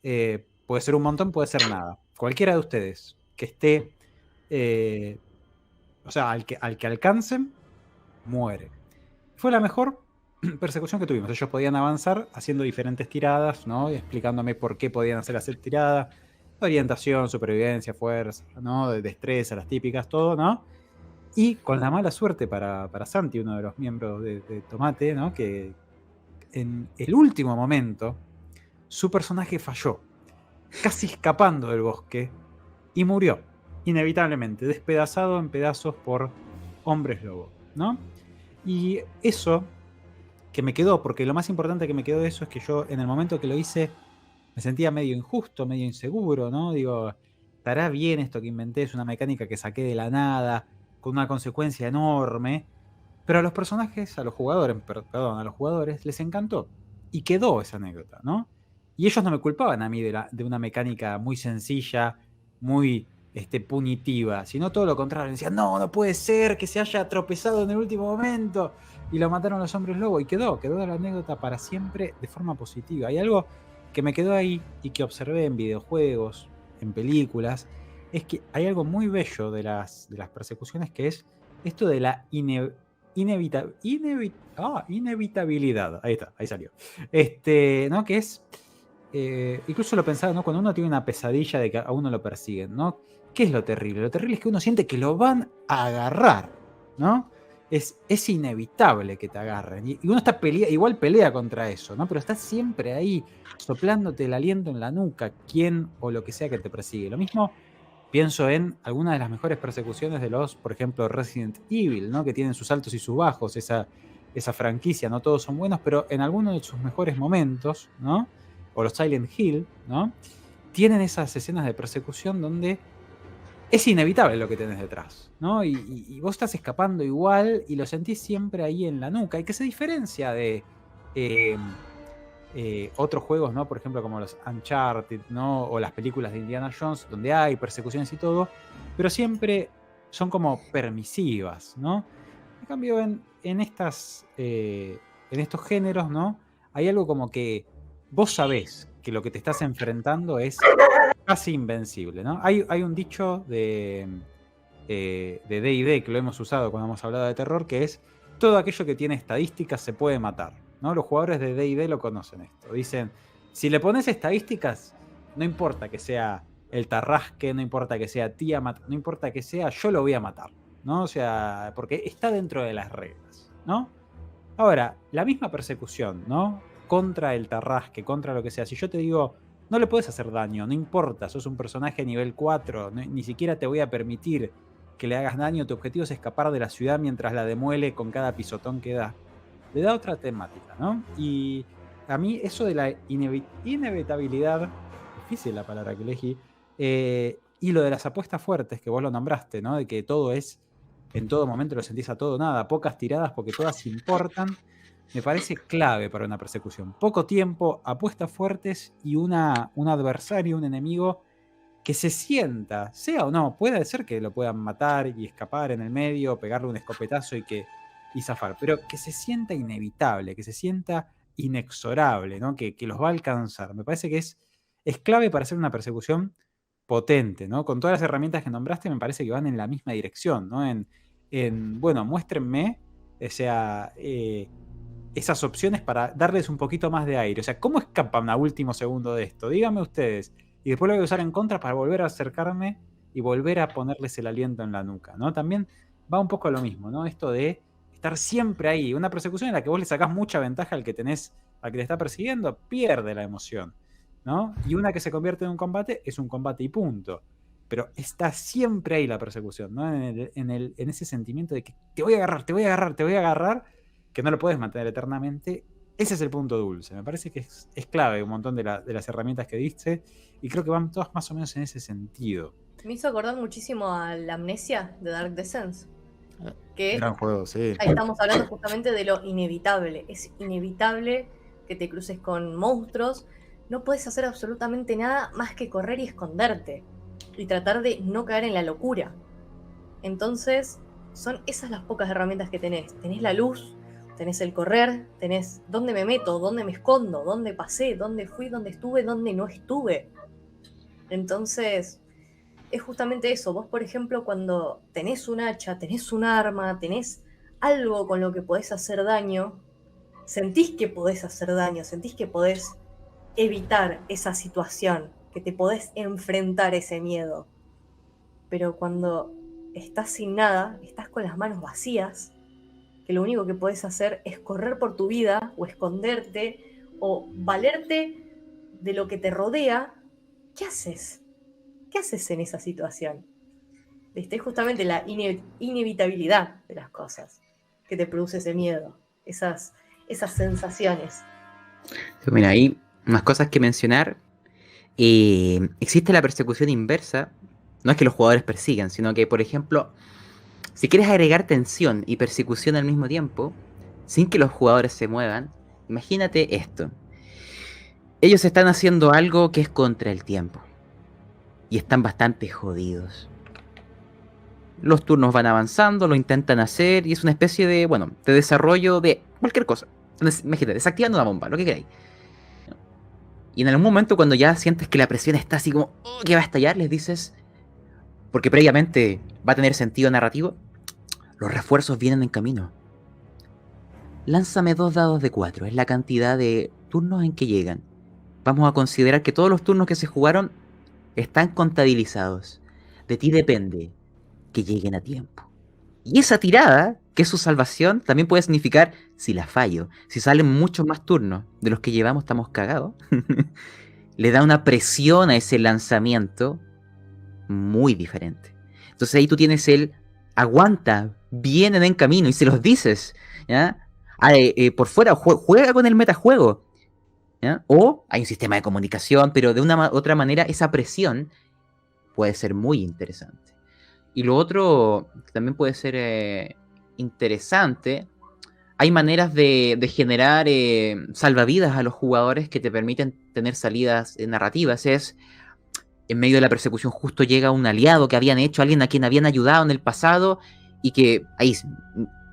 Puede ser un montón, puede ser nada. Cualquiera de ustedes que esté, o sea, al que alcancen, muere. Fue la mejor persecución que tuvimos. Ellos podían avanzar haciendo diferentes tiradas, ¿no? Y explicándome por qué podían hacer tiradas. Orientación, supervivencia, fuerza, ¿no? De destreza, las típicas, todo, ¿no? Y con la mala suerte para Santi, uno de los miembros de Tomate, ¿no? Que en el último momento su personaje falló, casi escapando del bosque, y murió, inevitablemente, despedazado en pedazos por hombres lobo, ¿no? Y eso que me quedó, porque lo más importante que me quedó de eso es que yo en el momento que lo hice me sentía medio injusto, medio inseguro, ¿no? Digo, ¿estará bien esto que inventé? Es una mecánica que saqué de la nada, con una consecuencia enorme. Pero a los personajes, a los jugadores, perdón, a los jugadores les encantó. Y quedó esa anécdota, ¿no? Y ellos no me culpaban a mí de una mecánica muy sencilla, muy punitiva, sino todo lo contrario. Decían, no puede ser que se haya tropezado en el último momento y lo mataron los hombres lobo. Y quedó la anécdota para siempre de forma positiva. Hay algo que me quedó ahí y que observé en videojuegos, en películas, es que hay algo muy bello de las persecuciones, que es esto de la inevitabilidad. Ahí está, ahí salió. ¿No? Que es, incluso lo pensaba, ¿no? Cuando uno tiene una pesadilla de que a uno lo persiguen, ¿no? ¿Qué es lo terrible? Lo terrible es que uno siente que lo van a agarrar, ¿no? Es inevitable que te agarren. Y uno está igual pelea contra eso, ¿no? Pero está siempre ahí, soplándote el aliento en la nuca, quién o lo que sea que te persigue. Lo mismo pienso en algunas de las mejores persecuciones de los, por ejemplo, Resident Evil, ¿no? Que tienen sus altos y sus bajos, esa franquicia, no todos son buenos, pero en algunos de sus mejores momentos, ¿no? O los Silent Hill, ¿no? Tienen esas escenas de persecución donde es inevitable lo que tenés detrás, ¿no? Y vos estás escapando igual y lo sentís siempre ahí en la nuca, y que se diferencia de otros juegos, ¿no? Por ejemplo, como los Uncharted, ¿no? O las películas de Indiana Jones, donde hay persecuciones y todo, pero siempre son como permisivas, ¿no? En cambio, en estos géneros, ¿no? Hay algo como que vos sabés que lo que te estás enfrentando es casi invencible, ¿no? Hay un dicho de D&D que lo hemos usado cuando hemos hablado de terror, que es: todo aquello que tiene estadísticas se puede matar, ¿no? Los jugadores de D&D lo conocen esto. Dicen, si le pones estadísticas, no importa que sea el Tarrasque, no importa que sea Tiamat, no importa que sea, yo lo voy a matar, ¿no? O sea, porque está dentro de las reglas, ¿no? Ahora, la misma persecución, ¿no? Contra el Tarrasque, contra lo que sea. Si yo te digo, no le puedes hacer daño, no importa, sos un personaje nivel 4, ni siquiera te voy a permitir que le hagas daño, tu objetivo es escapar de la ciudad mientras la demuele con cada pisotón que da. Le da otra temática, ¿no? Y a mí eso de la inevitabilidad, difícil la palabra que elegí, y lo de las apuestas fuertes, que vos lo nombraste, ¿no? De que todo es, en todo momento lo sentís a todo nada, pocas tiradas porque todas importan, me parece clave para una persecución. Poco tiempo, apuestas fuertes y un adversario, un enemigo que se sienta, sea o no, puede ser que lo puedan matar y escapar en el medio, pegarle un escopetazo y zafar, pero que se sienta inevitable, que se sienta inexorable, ¿no? Que los va a alcanzar. Me parece que es clave para hacer una persecución potente, ¿no? Con todas las herramientas que nombraste, me parece que van en la misma dirección, ¿no? Bueno, muéstrenme, o sea, esas opciones para darles un poquito más de aire. O sea, ¿cómo escapan a último segundo de esto? Díganme ustedes. Y después lo voy a usar en contra para volver a acercarme y volver a ponerles el aliento en la nuca, ¿no? También va un poco a lo mismo, ¿no? Esto de estar siempre ahí. Una persecución en la que vos le sacás mucha ventaja al que te está persiguiendo, pierde la emoción, ¿no? Y una que se convierte en un combate es un combate y punto. Pero está siempre ahí la persecución, ¿no? En ese sentimiento de que te voy a agarrar, te voy a agarrar, te voy a agarrar, que no lo puedes mantener eternamente. Ese es el punto dulce. Me parece que es clave un montón de las herramientas que diste y creo que van todas más o menos en ese sentido. Me hizo acordar muchísimo a la Amnesia de Dark Descent. Que Gran juego, sí. ahí estamos hablando justamente de lo inevitable. Es inevitable que te cruces con monstruos. No puedes hacer absolutamente nada más que correr y esconderte. Y tratar de no caer en la locura. Entonces, son esas las pocas herramientas que tenés. Tenés la luz, tenés el correr, tenés dónde me meto, dónde me escondo, dónde pasé, dónde fui, dónde estuve, dónde no estuve. Entonces, es justamente eso. Vos, por ejemplo, cuando tenés un hacha, tenés un arma, tenés algo con lo que podés hacer daño, sentís que podés hacer daño, sentís que podés evitar esa situación, que te podés enfrentar ese miedo. Pero cuando estás sin nada, estás con las manos vacías, que lo único que podés hacer es correr por tu vida o esconderte o valerte de lo que te rodea, ¿qué haces? ¿Qué haces en esa situación? ¿Viste? Es justamente la inevitabilidad de las cosas que te produce ese miedo, esas sensaciones. Mira, hay unas cosas que mencionar. Existe la persecución inversa. No es que los jugadores persigan, sino que, por ejemplo, si quieres agregar tensión y persecución al mismo tiempo, sin que los jugadores se muevan, imagínate esto. Ellos están haciendo algo que es contra el tiempo. Y están bastante jodidos. Los turnos van avanzando, lo intentan hacer, y es una especie de, bueno, de desarrollo de cualquier cosa. Entonces, imagínate, desactivando una bomba, lo que queráis. Y en algún momento, cuando ya sientes que la presión está así como, oh, que va a estallar, les dices, porque previamente va a tener sentido narrativo, los refuerzos vienen en camino. Lánzame 2 dados de 4, es la cantidad de turnos en que llegan. Vamos a considerar que todos los turnos que se jugaron están contabilizados. De ti depende que lleguen a tiempo. Y esa tirada, que es su salvación, también puede significar, si la fallo, si salen muchos más turnos de los que llevamos, estamos cagados, le da una presión a ese lanzamiento muy diferente. Entonces ahí tú tienes el aguanta, vienen en camino, y se los dices, ¿ya? Por fuera, juega con el metajuego, ¿ya? O hay un sistema de comunicación, pero de una otra manera esa presión puede ser muy interesante. Y lo otro también puede ser interesante. Hay maneras de generar salvavidas a los jugadores que te permiten tener salidas narrativas. Es, en medio de la persecución justo llega un aliado que habían hecho, alguien a quien habían ayudado en el pasado, y que ahí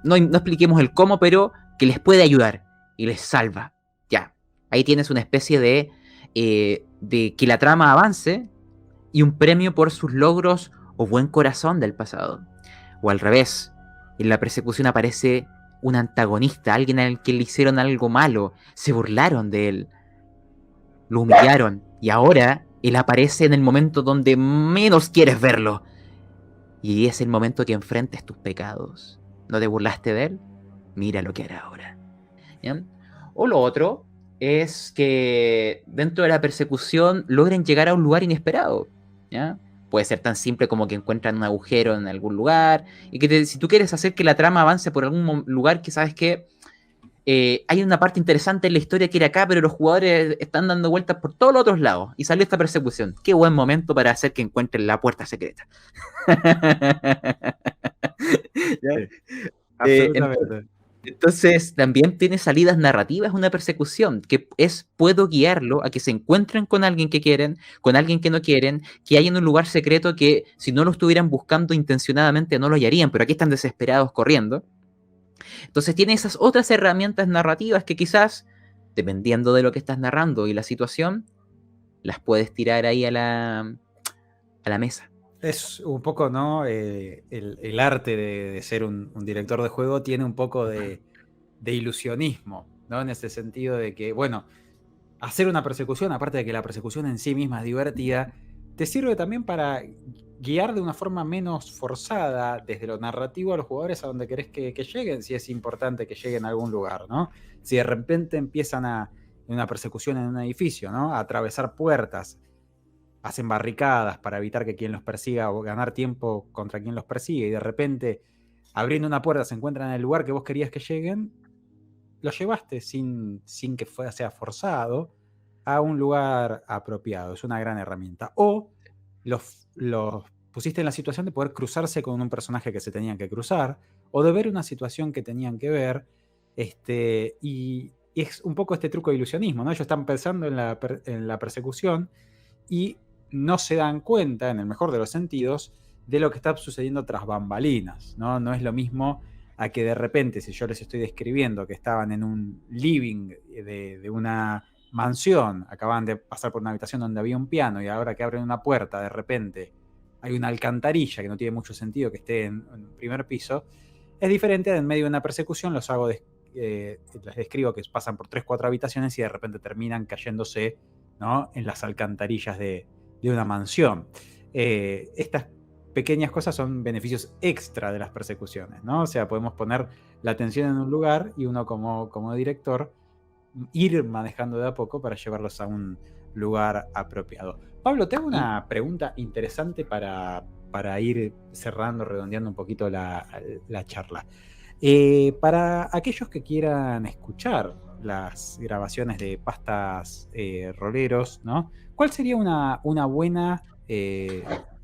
no expliquemos el cómo, pero que les puede ayudar y les salva. Ya, ahí tienes una especie de que la trama avance y un premio por sus logros o buen corazón del pasado. O al revés, en la persecución aparece un antagonista, alguien al que le hicieron algo malo, se burlaron de él, lo humillaron, y ahora él aparece en el momento donde menos quieres verlo. Y es el momento que enfrentes tus pecados. ¿No te burlaste de él? Mira lo que hará ahora. ¿Ya? O lo otro es que dentro de la persecución logren llegar a un lugar inesperado, ¿ya? Puede ser tan simple como que encuentran un agujero en algún lugar, y que si tú quieres hacer que la trama avance por algún lugar que sabes que hay una parte interesante en la historia que era acá, pero los jugadores están dando vueltas por todos los otros lados, y sale esta persecución. Qué buen momento para hacer que encuentren la puerta secreta. Sí, absolutamente. Entonces, también tiene salidas narrativas una persecución, que es, puedo guiarlo a que se encuentren con alguien que quieren, con alguien que no quieren, que hay en un lugar secreto que si no lo estuvieran buscando intencionadamente no lo hallarían, pero aquí están desesperados corriendo. Entonces tiene esas otras herramientas narrativas que quizás, dependiendo de lo que estás narrando y la situación, las puedes tirar ahí a la mesa. Es un poco, ¿no? El arte de ser un director de juego tiene un poco de ilusionismo, ¿no? En ese sentido de que, bueno, hacer una persecución, aparte de que la persecución en sí misma es divertida, te sirve también para guiar de una forma menos forzada desde lo narrativo a los jugadores a donde querés que lleguen, si es importante que lleguen a algún lugar, ¿no? Si de repente empiezan en una persecución en un edificio, ¿no? A atravesar puertas, hacen barricadas para evitar que quien los persiga o ganar tiempo contra quien los persigue, y de repente abriendo una puerta se encuentran en el lugar que vos querías que lleguen, lo llevaste sin que sea forzado a un lugar apropiado. Es una gran herramienta. O los pusiste en la situación de poder cruzarse con un personaje que se tenían que cruzar, o de ver una situación que tenían que ver, y es un poco este truco de ilusionismo, ¿no? Ellos están pensando en la persecución y no se dan cuenta, en el mejor de los sentidos, de lo que está sucediendo tras bambalinas, ¿no? No es lo mismo a que de repente, si yo les estoy describiendo que estaban en un living de una mansión, acaban de pasar por una habitación donde había un piano y ahora que abren una puerta, de repente hay una alcantarilla que no tiene mucho sentido que esté en primer piso, es diferente. En medio de una persecución les describo que pasan por 3-4 habitaciones y de repente terminan cayéndose, ¿no? En las alcantarillas de una mansión. Estas pequeñas cosas son beneficios extra de las persecuciones, ¿no? O sea, podemos poner la atención en un lugar y uno como director ir manejando de a poco para llevarlos a un lugar apropiado. Pablo, te hago una pregunta interesante para ir cerrando, redondeando un poquito la charla. Para aquellos que quieran escuchar las grabaciones de Pastas Roleros, ¿no? ¿Cuál sería una buena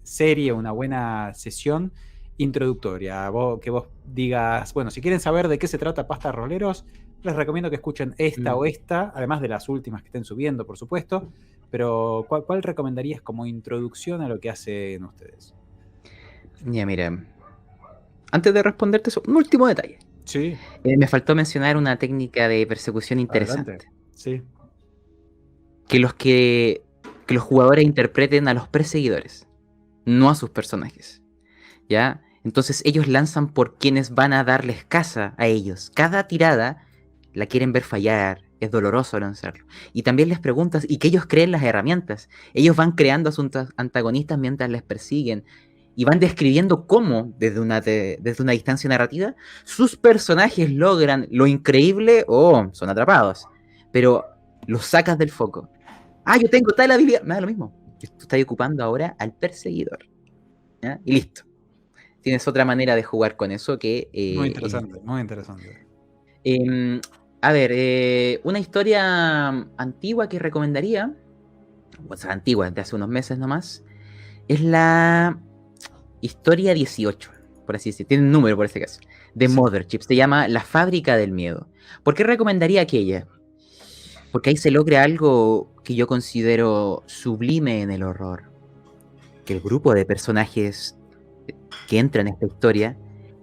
serie, una buena sesión introductoria? Que vos digas, bueno, si quieren saber de qué se trata Pastas Roleros, les recomiendo que escuchen esta o esta, además de las últimas que estén subiendo, por supuesto, pero ¿cuál recomendarías como introducción a lo que hacen ustedes? Ya, mira, antes de responderte eso, un último detalle. Sí. Me faltó mencionar una técnica de persecución interesante. Adelante. Sí. Que los jugadores interpreten a los perseguidores, no a sus personajes, ¿ya? Entonces ellos lanzan por quienes van a darles caza a ellos. Cada tirada la quieren ver fallar, es doloroso lanzarlo. Y también les preguntas, ¿y qué ellos creen las herramientas? Ellos van creando a sus antagonistas mientras les persiguen, y van describiendo cómo, desde una distancia narrativa, sus personajes logran lo increíble o son atrapados. Pero los sacas del foco. Ah, yo tengo tal habilidad. Me da lo mismo. Tú estás ocupando ahora al perseguidor, ¿ya? Y listo. Tienes otra manera de jugar con eso que... muy interesante, muy interesante. A ver, una historia antigua que recomendaría, o sea, antigua, de hace unos meses nomás, es la historia 18, por así decirlo. Tiene un número por este caso. De sí. Mothership. Se llama La Fábrica del Miedo. ¿Por qué recomendaría aquella? Porque ahí se logra algo que yo considero sublime en el horror. Que el grupo de personajes que entran en esta historia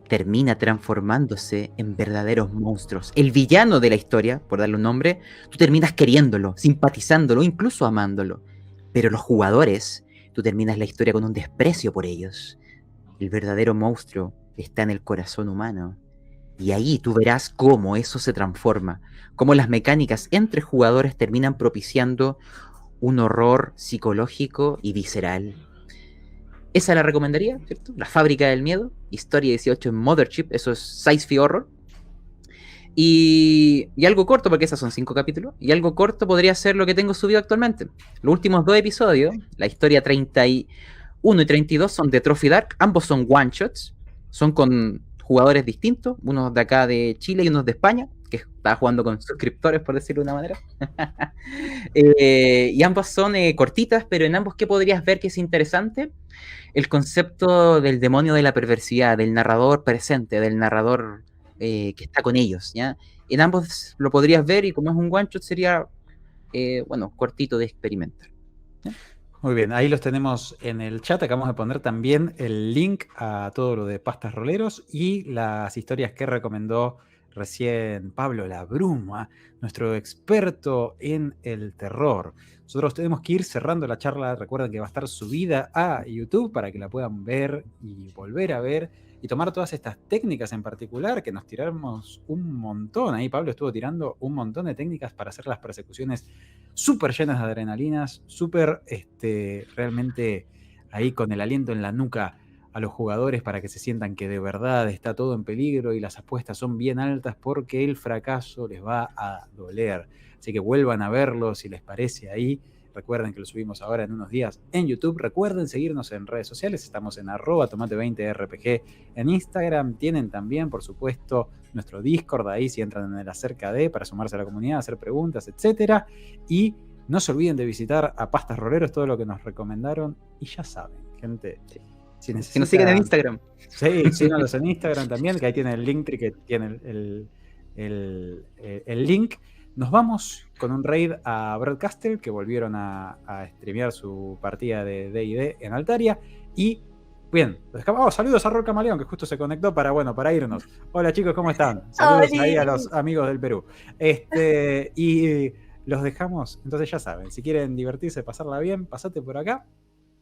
termina transformándose en verdaderos monstruos. El villano de la historia, por darle un nombre, tú terminas queriéndolo, simpatizándolo, incluso amándolo. Pero los jugadores, tú terminas la historia con un desprecio por ellos. El verdadero monstruo está en el corazón humano. Y ahí tú verás cómo eso se transforma, cómo las mecánicas entre jugadores terminan propiciando un horror psicológico y visceral. Esa la recomendaría, ¿cierto? La Fábrica del Miedo, historia 18 en Mothership, eso es sci-fi horror. Y algo corto, porque esas son 5 capítulos, y algo corto podría ser lo que tengo subido actualmente. Los últimos 2 episodios, la historia 31 y 32 son de Trophy Dark, ambos son one-shots, son con jugadores distintos, unos de acá de Chile y unos de España, que estaba jugando con suscriptores, por decirlo de una manera. Y ambos son cortitas, pero en ambos, ¿qué podrías ver que es interesante? El concepto del demonio de la perversidad, del narrador presente, del narrador que está con ellos, ¿ya? En ambos lo podrías ver y como es un one shot sería, bueno, cortito de experimentar. ¿Ya? Muy bien, ahí los tenemos en el chat. Acabamos de poner también el link a todo lo de Pastas Roleros y las historias que recomendó recién Pablo La Bruma, nuestro experto en el terror. Nosotros tenemos que ir cerrando la charla. Recuerden que va a estar subida a YouTube para que la puedan ver y volver a ver y tomar todas estas técnicas en particular que nos tiramos un montón. Ahí Pablo estuvo tirando un montón de técnicas para hacer las persecuciones súper llenas de adrenalinas, súper realmente ahí con el aliento en la nuca a los jugadores para que se sientan que de verdad está todo en peligro y las apuestas son bien altas porque el fracaso les va a doler. Así que vuelvan a verlo si les parece ahí. Recuerden que lo subimos ahora en unos días en YouTube. Recuerden seguirnos en redes sociales. Estamos en @tomate20rpg en Instagram. Tienen también, por supuesto, nuestro Discord ahí si entran en el acerca de para sumarse a la comunidad, hacer preguntas, etcétera. Y no se olviden de visitar a Pastas Roleros, todo lo que nos recomendaron. Y ya saben, gente, si necesitan... Que nos sigan en Instagram. Sí, síganos en Instagram también, que ahí tiene el link, que tiene el link. Nos vamos con un raid a Broadcastle, que volvieron a streamear su partida de D&D en Altaria. Y bien, saludos a Rol Camaleón, que justo se conectó para irnos. Hola chicos, ¿cómo están? Saludos ahí a los amigos del Perú. Y los dejamos, entonces ya saben, si quieren divertirse, pasarla bien, pasate por acá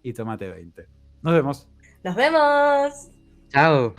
y tomate 20. Nos vemos. ¡Nos vemos! Chao.